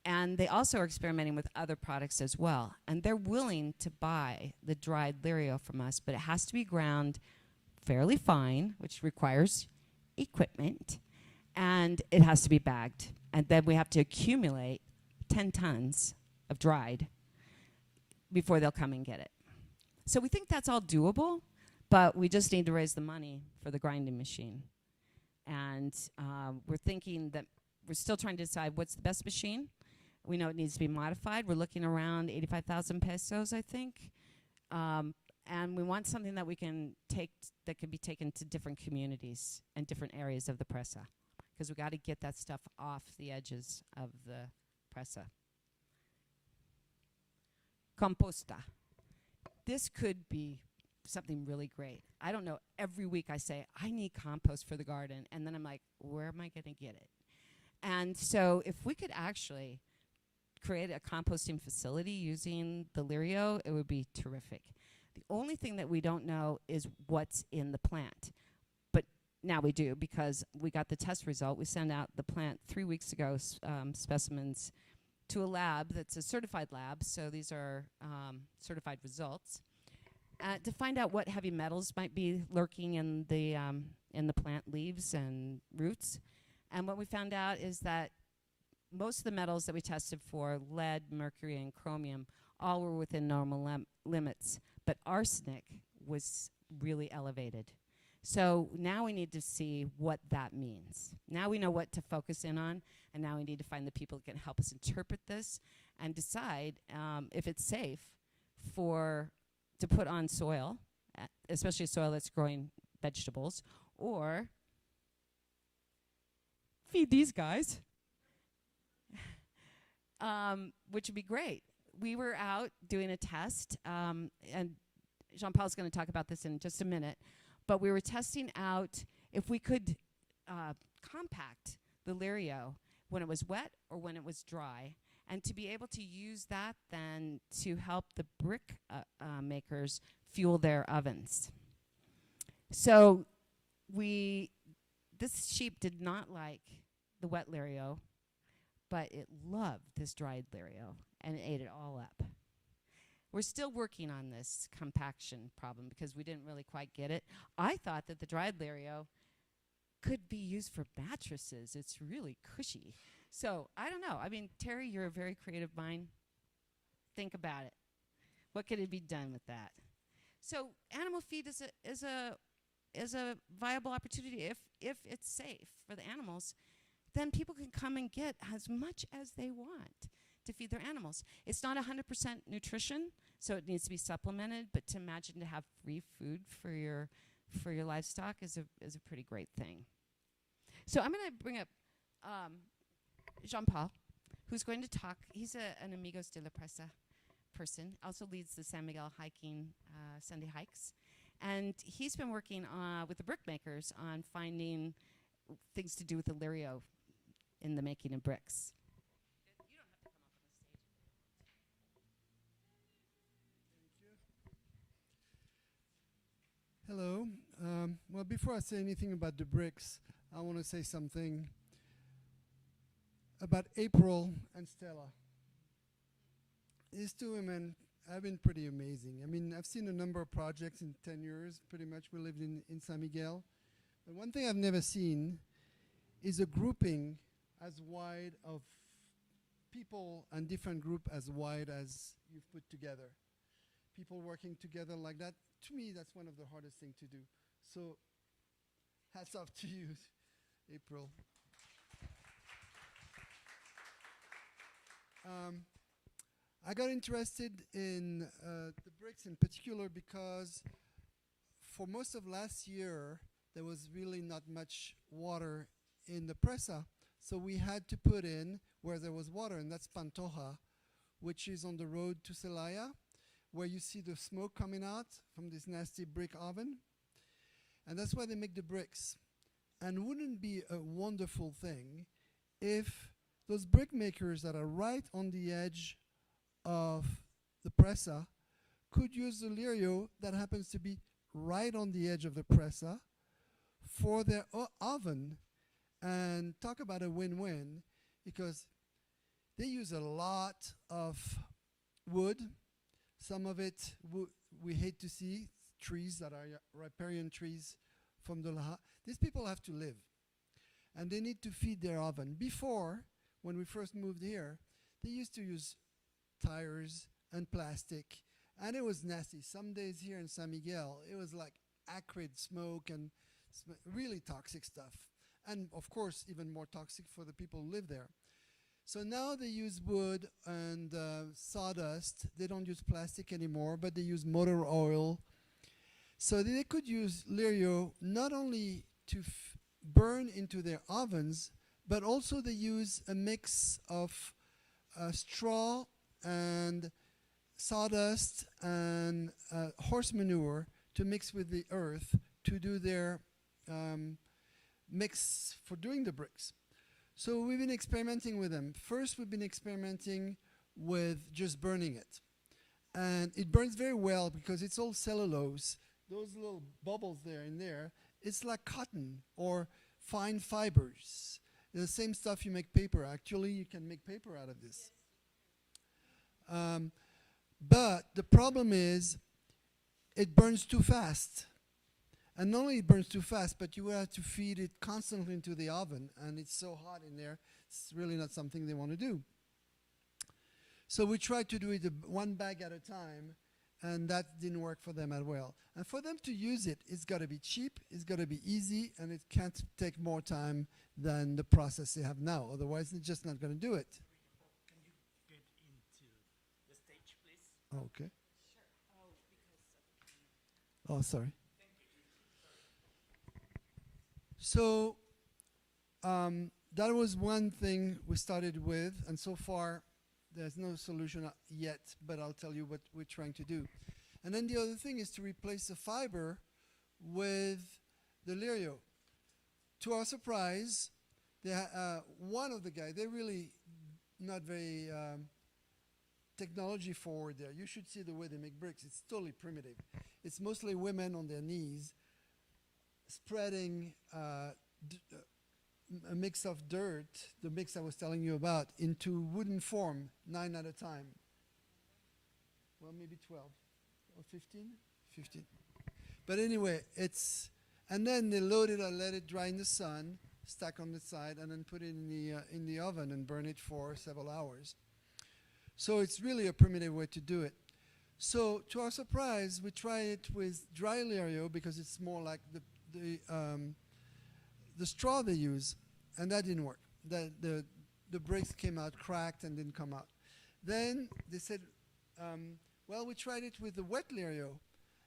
And they also are experimenting with other products as well. And they're willing to buy the dried Lírio from us, but it has to be ground fairly fine, which requires equipment, and it has to be bagged. And then we have to accumulate 10 tons of dried before they'll come and get it. So we think that's all doable, but we just need to raise the money for the grinding machine. And we're thinking that we're still trying to decide what's the best machine. We know it needs to be modified. We're looking around 85,000 pesos, I think. And we want something that we can take, that can be taken to different communities and different areas of the presa, because we got to get that stuff off the edges of the presa. Composta. This could be something really great. I don't know, every week I say, I need compost for the garden, and then I'm like, where am I going to get it? And so if we could actually create a composting facility using the Lírio, it would be terrific. The only thing that we don't know is what's in the plant. But now we do, because we got the test result. We sent out the plant 3 weeks ago, specimens, to a lab that's a certified lab. So these are certified results. To find out what heavy metals might be lurking in the plant leaves and roots. And what we found out is that most of the metals that we tested for, lead, mercury, and chromium, all were within normal limits. But arsenic was really elevated. So now we need to see what that means. Now we know what to focus in on, and now we need to find the people that can help us interpret this and decide if it's safe to put on soil, especially soil that's growing vegetables, or feed these guys, which would be great. We were out doing a test, and Jean-Paul's going to talk about this in just a minute, but we were testing out if we could compact the Lírio when it was wet or when it was dry, and to be able to use that then to help the brick makers fuel their ovens. So this sheep did not like the wet Lírio, but it loved this dried Lírio, and it ate it all up. We're still working on this compaction problem because we didn't really quite get it. I thought that the dried Lírio could be used for mattresses. It's really cushy. So I don't know. I mean, Terry, you're a very creative mind. Think about it. What could it be done with that? So animal feed is a viable opportunity if it's safe for the animals. Then people can come and get as much as they want to feed their animals. It's not 100% nutrition, so it needs to be supplemented, but to imagine to have free food for your livestock is a pretty great thing. So I'm going to bring up Jean-Paul, who's going to talk. He's an Amigos de la Presa person, also leads the San Miguel hiking Sunday hikes. And he's been working with the brick makers on finding things to do with the Lírio in the making of bricks. You don't have to come up on the stage. Hello. Well, before I say anything about the bricks, I want to say something about April and Stella. These two women have been pretty amazing. I mean, I've seen a number of projects in 10 years, pretty much. We lived in San Miguel. But one thing I've never seen is a grouping as wide of people and different group as wide as you've put together. People working together like that, to me, that's one of the hardest things to do. So, hats off to you, April. I got interested in the bricks in particular because for most of last year, there was really not much water in the presa. So we had to put in where there was water, and that's Pantoja, which is on the road to Celaya, where you see the smoke coming out from this nasty brick oven. And that's why they make the bricks. And wouldn't it be a wonderful thing if those brick makers that are right on the edge of the presa could use the Lírio that happens to be right on the edge of the presa for their oven, and talk about a win-win, because they use a lot of wood. Some of it we hate to see, trees that are riparian trees from the Laha. These people have to live, and they need to feed their oven. Before, when we first moved here, they used to use tires and plastic And it was nasty. Some days here in San Miguel, it was like acrid smoke and really toxic stuff. And of course, even more toxic for the people who live there. So now they use wood and sawdust. They don't use plastic anymore, but they use motor oil. So they could use Lírio not only to burn into their ovens, but also they use a mix of straw and sawdust and horse manure to mix with the earth to do their mix for doing the bricks. So we've been experimenting with them. First, we've been experimenting with just burning it. And it burns very well because it's all cellulose. Those little bubbles there in there, it's like cotton or fine fibers. The same stuff you make paper. Actually, you can make paper out of this. But the problem is it burns too fast. And not only it burns too fast, but you have to feed it constantly into the oven, and it's so hot in there, it's really not something they want to do. So we tried to do it one bag at a time, and that didn't work for them as well. And for them to use it, it's got to be cheap, it's got to be easy, and it can't take more time than the process they have now. Otherwise, they're just not going to do it. Can you get into the stage, please? Okay. Oh, sorry. So that was one thing we started with, and so far there's no solution yet, but I'll tell you what we're trying to do. And then the other thing is to replace the fiber with the Lírio. To our surprise, one of the guys, they're really not very technology forward there. You should see the way they make bricks. It's totally primitive. It's mostly women on their knees spreading a mix of dirt, the mix I was telling you about, into wooden form, 9 at a time. Well, maybe 12 or 15? 15. But anyway, and then they load it and let it dry in the sun, stack on the side, and then put it in the oven and burn it for several hours. So it's really a primitive way to do it. So to our surprise, we tried it with dry Lírio because it's more like the straw they use, and that didn't work. The bricks came out cracked and didn't come out. Then they said, well, we tried it with the wet Lírio,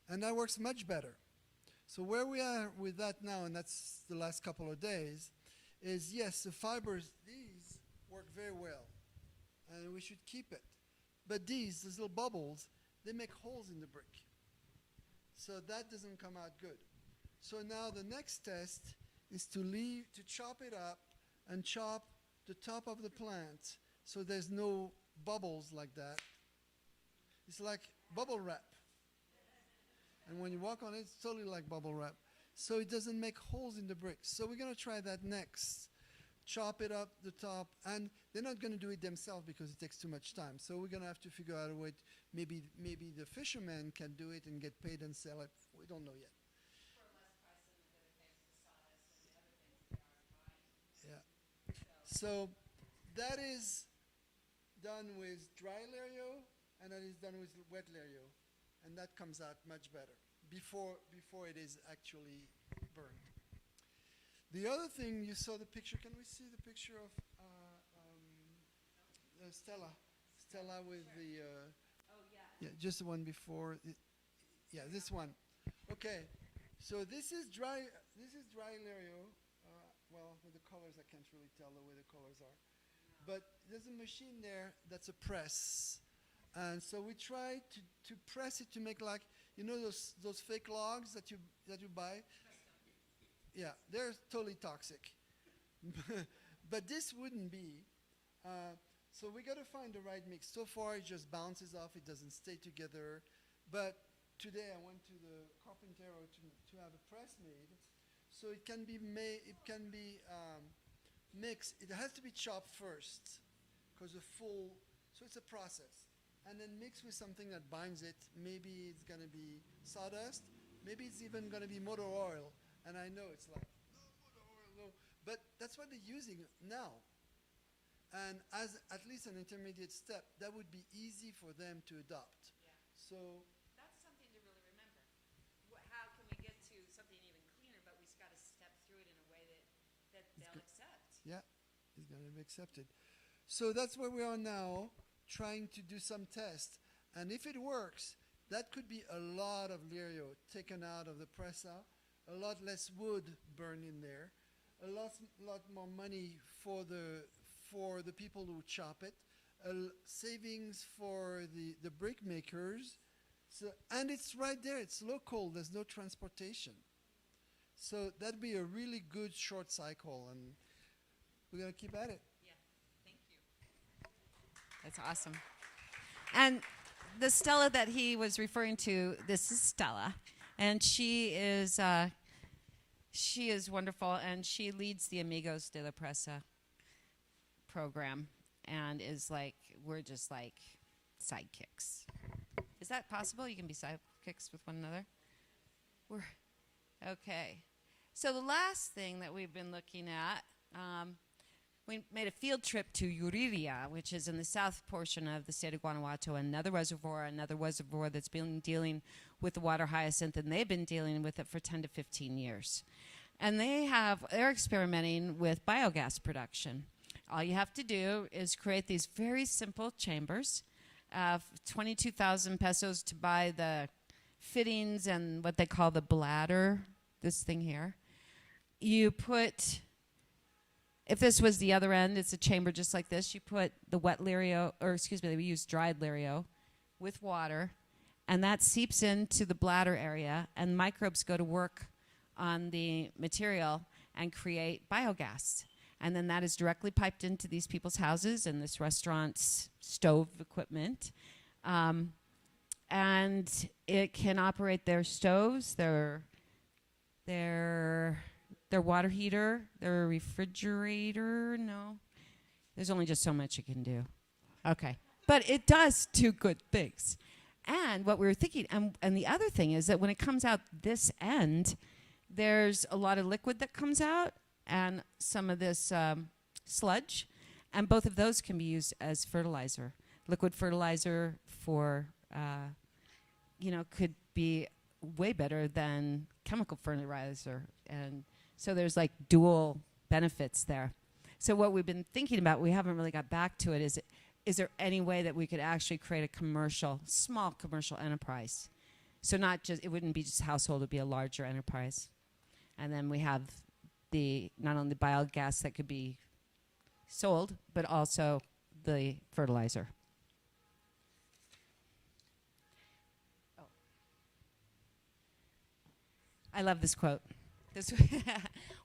and that works much better. So where we are with that now, and that's the last couple of days, is yes, the fibers, these work very well, and we should keep it. But these little bubbles, they make holes in the brick. So that doesn't come out good. So now the next test is to chop it up and chop the top of the plant so there's no bubbles like that. It's like bubble wrap. And when you walk on it, it's totally like bubble wrap. So it doesn't make holes in the bricks. So we're going to try that next. Chop it up the top, and they're not going to do it themselves because it takes too much time. So we're going to have to figure out a way. Maybe the fishermen can do it and get paid and sell it. We don't know yet. So that is done with dry Lírio, and that is done with wet Lírio, and that comes out much better before it is actually burned. The other thing, you saw the picture. Can we see the picture of Stella? Stella with the yeah, just the one before. Yeah, this one. Okay, so this is dry Lírio. Well, with the colors, I can't really tell the way the colors are. But there's a machine there that's a press. And so we try to press it to make like, you know those fake logs that you buy? Yeah, they're totally toxic. But this wouldn't be. So we got to find the right mix. So far, it just bounces off. It doesn't stay together. But today, I went to the Carpintero to have a press made. So it can be mixed. It has to be chopped first, because so it's a process. And then mixed with something that binds it. Maybe it's going to be sawdust. Maybe it's even going to be motor oil. And I know it's like, no, motor oil, no. But that's what they're using now. And as at least an intermediate step, that would be easy for them to adopt. So That's something to really remember. How can we get to something even cleaner, but we've got to step through it in a way that they'll accept. yeah, it's going to be accepted. So that's where we are now, trying to do some tests. And if it works, that could be a lot of Lírio taken out of the presa, a lot less wood burned in there, a lot more money for the people who chop it, savings for the brick makers. So, and it's right there, it's local, there's no transportation. So that'd be a really good short cycle, and we're going to keep at it. Yeah, thank you. That's awesome. And the Stella that he was referring to, this is Stella, and she is wonderful, and she leads the Amigos de la Presa program, and is like, we're just like sidekicks. Is that possible? You can be sidekicks with one another? Okay. So the last thing that we've been looking at, we made a field trip to Yuriria, which is in the south portion of the state of Guanajuato, another reservoir that's been dealing with the water hyacinth, and they've been dealing with it for 10 to 15 years. And they're experimenting with biogas production. All you have to do is create these very simple chambers, 22,000 pesos to buy the fittings and what they call the bladder, this thing here. You put, if this was the other end, it's a chamber just like this. You put the wet Lírio, we use dried Lírio with water, and that seeps into the bladder area, and microbes go to work on the material and create biogas. And then that is directly piped into these people's houses and this restaurant's stove equipment. And it can operate their stoves, their water heater, their refrigerator. No, there's only just so much it can do. Okay, but it does two good things. And what we were thinking, and the other thing is that when it comes out this end, there's a lot of liquid that comes out and some of this sludge, and both of those can be used as fertilizer. Liquid fertilizer for, could be way better than chemical fertilizer. And so there's like dual benefits there. So what we've been thinking about, we haven't really got back to it, is there any way that we could actually create a small commercial enterprise? So it wouldn't be just household, it would be a larger enterprise. And then we have not only the biogas that could be sold, but also the fertilizer. Oh. I love this quote.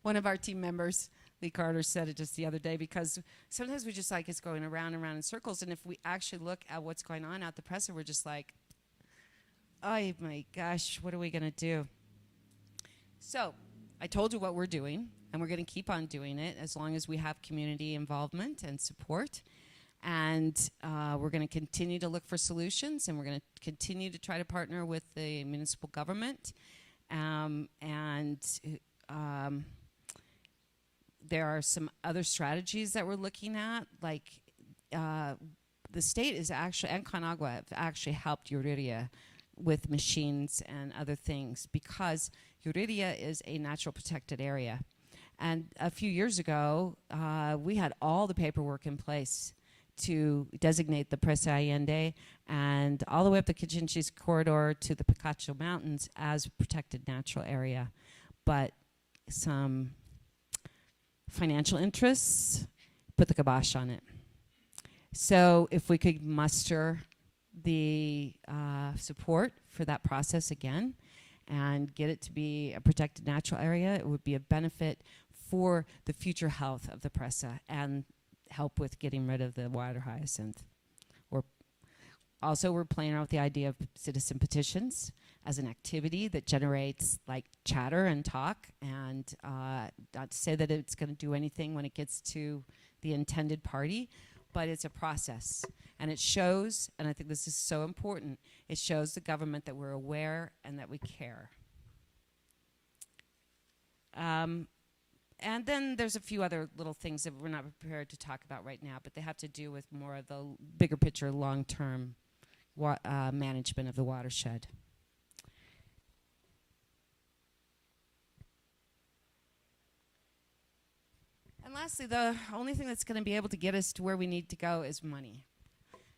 One of our team members, Lee Carter, said it just the other day, because sometimes we just like it's going around and around in circles, and if we actually look at what's going on out the presa, we're just like, oh my gosh, what are we going to do? So I told you what we're doing, and we're going to keep on doing it as long as we have community involvement and support. And we're going to continue to look for solutions, and we're going to continue to try to partner with the municipal government. There are some other strategies that we're looking at, like the state is actually, and Conagua have actually helped Yuriria with machines and other things, because Yuriria is a natural protected area. And a few years ago, we had all the paperwork in place to designate the Presa Allende and all the way up the Cachinchis corridor to the Picacho Mountains as a protected natural area. But some financial interests put the kibosh on it. So if we could muster the support for that process again and get it to be a protected natural area, it would be a benefit for the future health of the Presa and help with getting rid of the water hyacinth. We're playing around with the idea of citizen petitions as an activity that generates like chatter and talk, and not to say that it's going to do anything when it gets to the intended party, but it's a process. And it shows, and I think this is so important, it shows the government that we're aware and that we care. And then there's a few other little things that we're not prepared to talk about right now, but they have to do with more of the bigger picture, long-term management of the watershed. And lastly, the only thing that's going to be able to get us to where we need to go is money.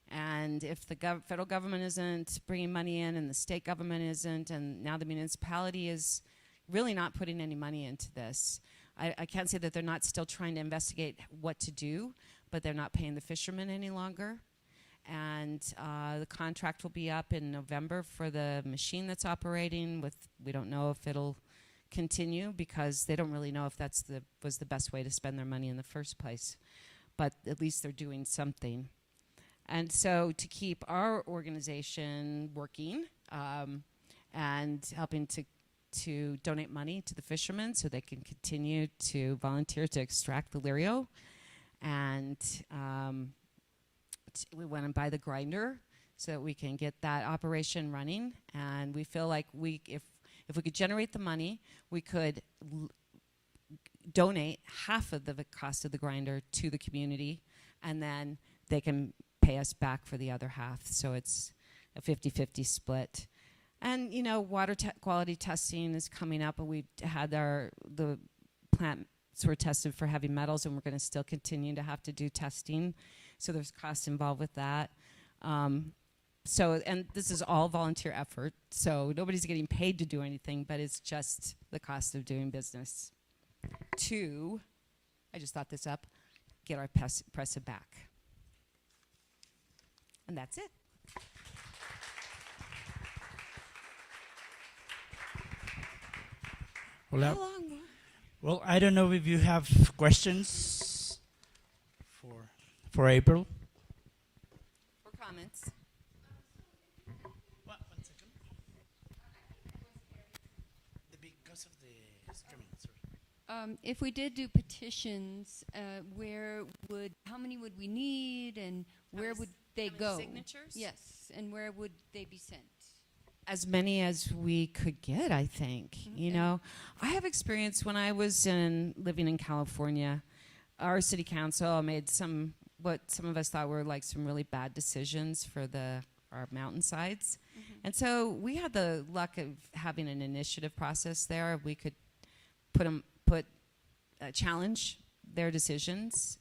And if the federal government isn't bringing money in and the state government isn't, and now the municipality is really not putting any money into this, I can't say that they're not still trying to investigate what to do, but they're not paying the fishermen any longer. And the contract will be up in November for the machine that's operating. We don't know if it'll continue because they don't really know if that's was the best way to spend their money in the first place. But at least they're doing something. And so to keep our organization working and helping to donate money to the fishermen so they can continue to volunteer to extract the Lírio. And we went and buy the grinder so that we can get that operation running. And we feel like if we could generate the money, we could donate half of the cost of the grinder to the community, and then they can pay us back for the other half. So it's a 50-50 split. And, you know, water quality testing is coming up, and we had the plant sort of tested for heavy metals, and we're going to still continue to have to do testing. So there's costs involved with that. And this is all volunteer effort, so nobody's getting paid to do anything, but it's just the cost of doing business. I just thought this up, get our Presa back. And that's it. Well, How long? well, I don't know if you have questions for April. Or comments? One second. Because of the streaming, sorry. If we did do petitions, how many would we need, and where would they go? Signatures? Yes, and where would they be sent? As many as we could get, I think. You know, I have experience when I was living in California. Our city council made what some of us thought were like some really bad decisions for our mountainsides. And so we had the luck of having an initiative process there. We could challenge their decisions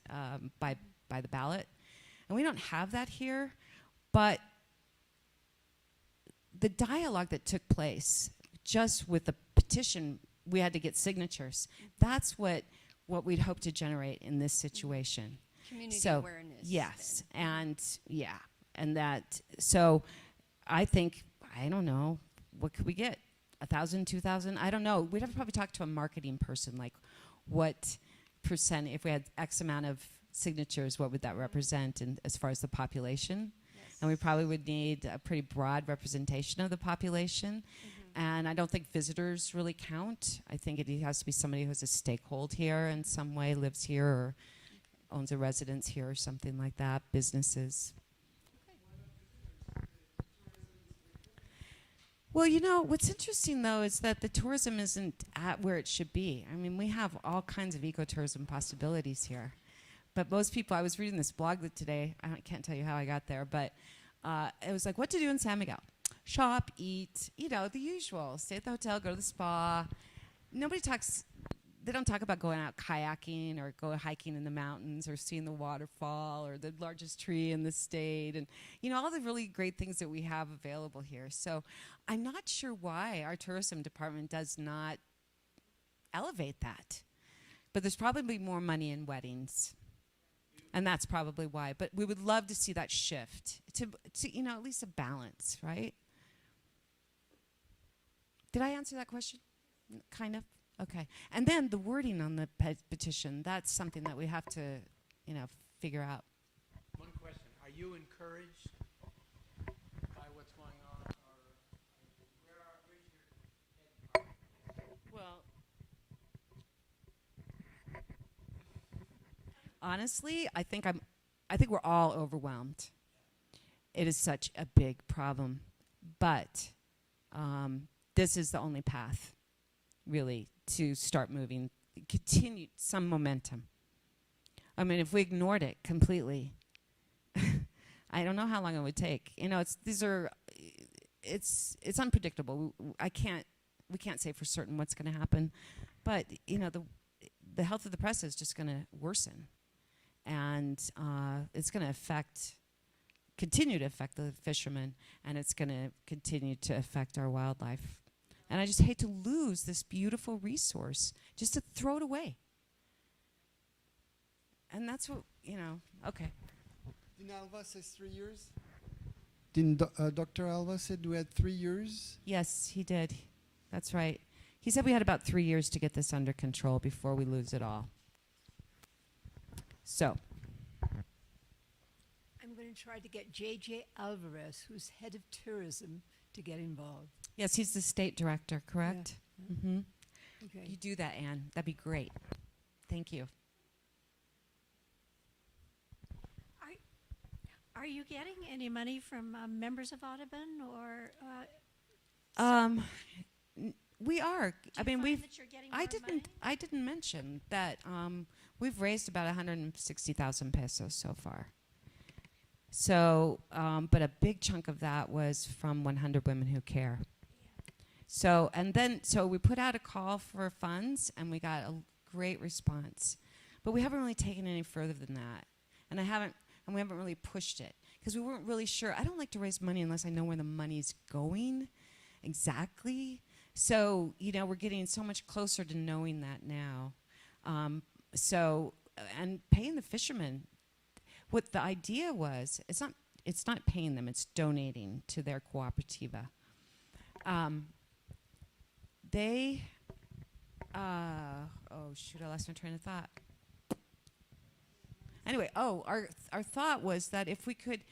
by the ballot. And we don't have that here, but the dialogue that took place just with the petition, we had to get signatures. That's what we'd hope to generate in this situation. Community awareness. Yes, and that. So, I think, I don't know, what could we get? 1,000, 2,000? I don't know. We'd have to probably talk to a marketing person, like what percent, if we had X amount of signatures, what would that represent as far as the population? Yes. And we probably would need a pretty broad representation of the population. And I don't think visitors really count. I think it has to be somebody who has a stakehold here in some way, lives here or owns a residence here or something like that, businesses. Well, you know, what's interesting, though, is that the tourism isn't at where it should be. I mean, we have all kinds of ecotourism possibilities here. But most people, I was reading this blog today, I can't tell you how I got there, but it was like, what to do in San Miguel. Shop, eat, you know, the usual. Stay at the hotel, go to the spa. They don't talk about going out kayaking or go hiking in the mountains or seeing the waterfall or the largest tree in the state and, you know, all the really great things that we have available here. So I'm not sure why our tourism department does not elevate that. But there's probably more money in weddings. And that's probably why. But we would love to see that shift to you know, at least a balance, right? Did I answer that question? Kind of? Okay. And then the wording on the petition, that's something that we have to, you know, figure out. One question. Are you encouraged by what's going on? Or where's your head? Well, honestly, I think we're all overwhelmed. It is such a big problem. But this is the only path, really, to start moving, continue some momentum. I mean, if we ignored it completely, I don't know how long it would take. You know, it's unpredictable. We can't say for certain what's going to happen, but you know, the health of the presa is just going to worsen, and it's going to continue to affect the fishermen, and it's going to continue to affect our wildlife. And I just hate to lose this beautiful resource, just to throw it away. And that's what, you know, okay. Didn't Alva say 3 years? Didn't Dr. Alva said we had 3 years? Yes, he did. That's right. He said we had about 3 years to get this under control before we lose it all. So. I'm going to try to get J.J. Alvarez, who's head of tourism, to get involved. Yes, he's the state director, correct? Yeah. Mm-hmm. Okay. You do that, Anne. That'd be great. Thank you. Are you getting any money from members of Audubon, or? We are. I mean, that you're getting more money? I didn't mention that we've raised about 160,000 pesos so far. So, but a big chunk of that was from 100 Women Who Care. So, so we put out a call for funds, and we got a great response. But we haven't really taken any further than that, and we haven't really pushed it because we weren't really sure. I don't like to raise money unless I know where the money's going exactly. So, you know, we're getting so much closer to knowing that now. And paying the fishermen. What the idea was, it's not paying them, it's donating to their cooperativa. Oh shoot, I lost my train of thought. Anyway, our thought was that if we could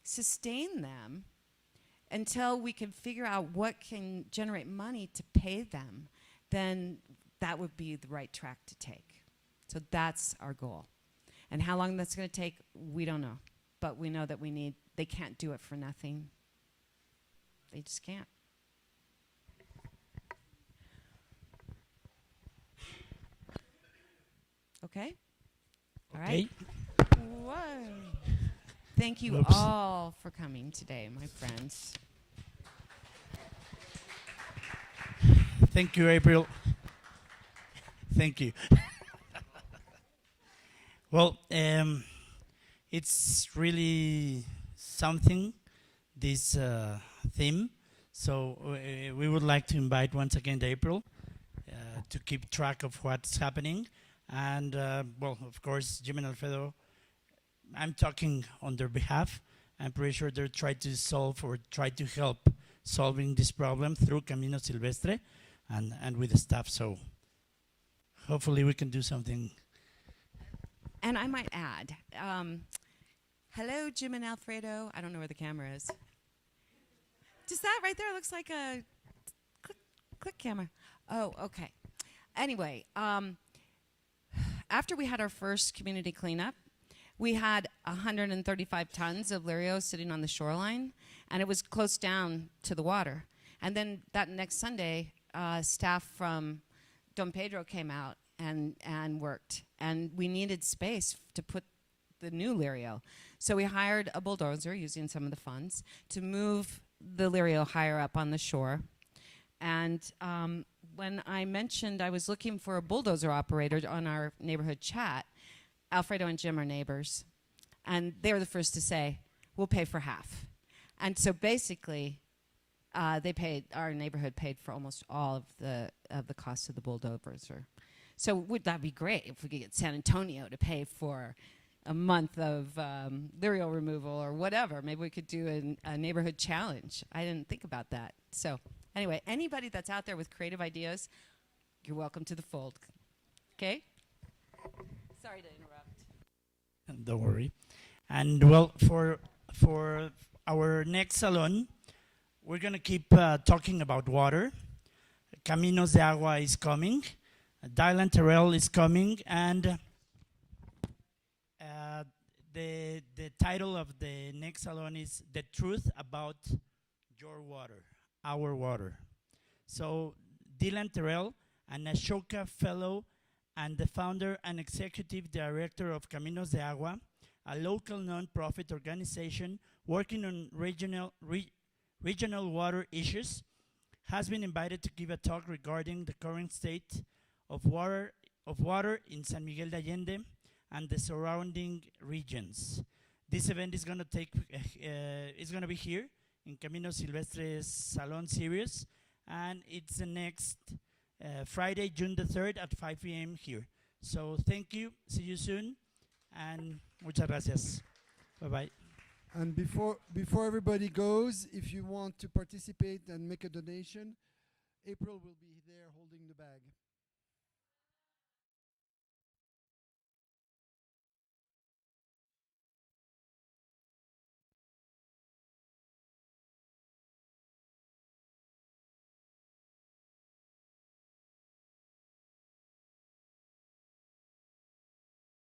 sustain them until we can figure out what can generate money to pay them, then that would be the right track to take. So that's our goal. And how long that's going to take, we don't know. But we know that they can't do it for nothing. They just can't. Okay? All right? Whoa. Thank you all for coming today, my friends. Thank you, April. Thank you. Well, it's really something, this theme. So we would like to invite once again April to keep track of what's happening. And, well, of course, Jim and Alfredo, I'm talking on their behalf. I'm pretty sure they're trying to solve or try to help solving this problem through Camino Silvestre and with the staff. So hopefully we can do something. And I might add, hello, Jim and Alfredo. I don't know where the camera is. Just that right there looks like a click camera. Oh, okay. Anyway, after we had our first community cleanup, we had 135 tons of Lírio sitting on the shoreline, and it was close down to the water. And then that next Sunday, staff from Don Pedro came out and worked, and we needed space to put the new Lírio. So we hired a bulldozer using some of the funds to move the Lírio higher up on the shore. And when I mentioned I was looking for a bulldozer operator on our neighborhood chat, Alfredo and Jim are neighbors, and they were the first to say, we'll pay for half. And so basically, our neighborhood paid for almost all of the cost of the bulldozer. So would that be great if we could get San Antonio to pay for a month of Lírio removal or whatever? Maybe we could do a neighborhood challenge. I didn't think about that. So anyway, anybody that's out there with creative ideas, you're welcome to the fold. Okay? Sorry to interrupt. Don't worry. And well, for our next salon, we're going to keep talking about water. Caminos de Agua is coming. Dylan Terrell is coming. And the title of the next salon is The Truth About Your Water, Our Water. So Dylan Terrell, an Ashoka Fellow and the founder and executive director of Caminos de Agua, a local non-profit organization working on regional water issues, has been invited to give a talk regarding the current state of water in San Miguel de Allende and the surrounding regions. This event is going to be here in Camino Silvestre's Salon Series, and it's the next Friday, June the 3rd at 5 p.m. here. So thank you, see you soon, and muchas gracias. Bye-bye. And before everybody goes, if you want to participate and make a donation, April will be there holding the bag.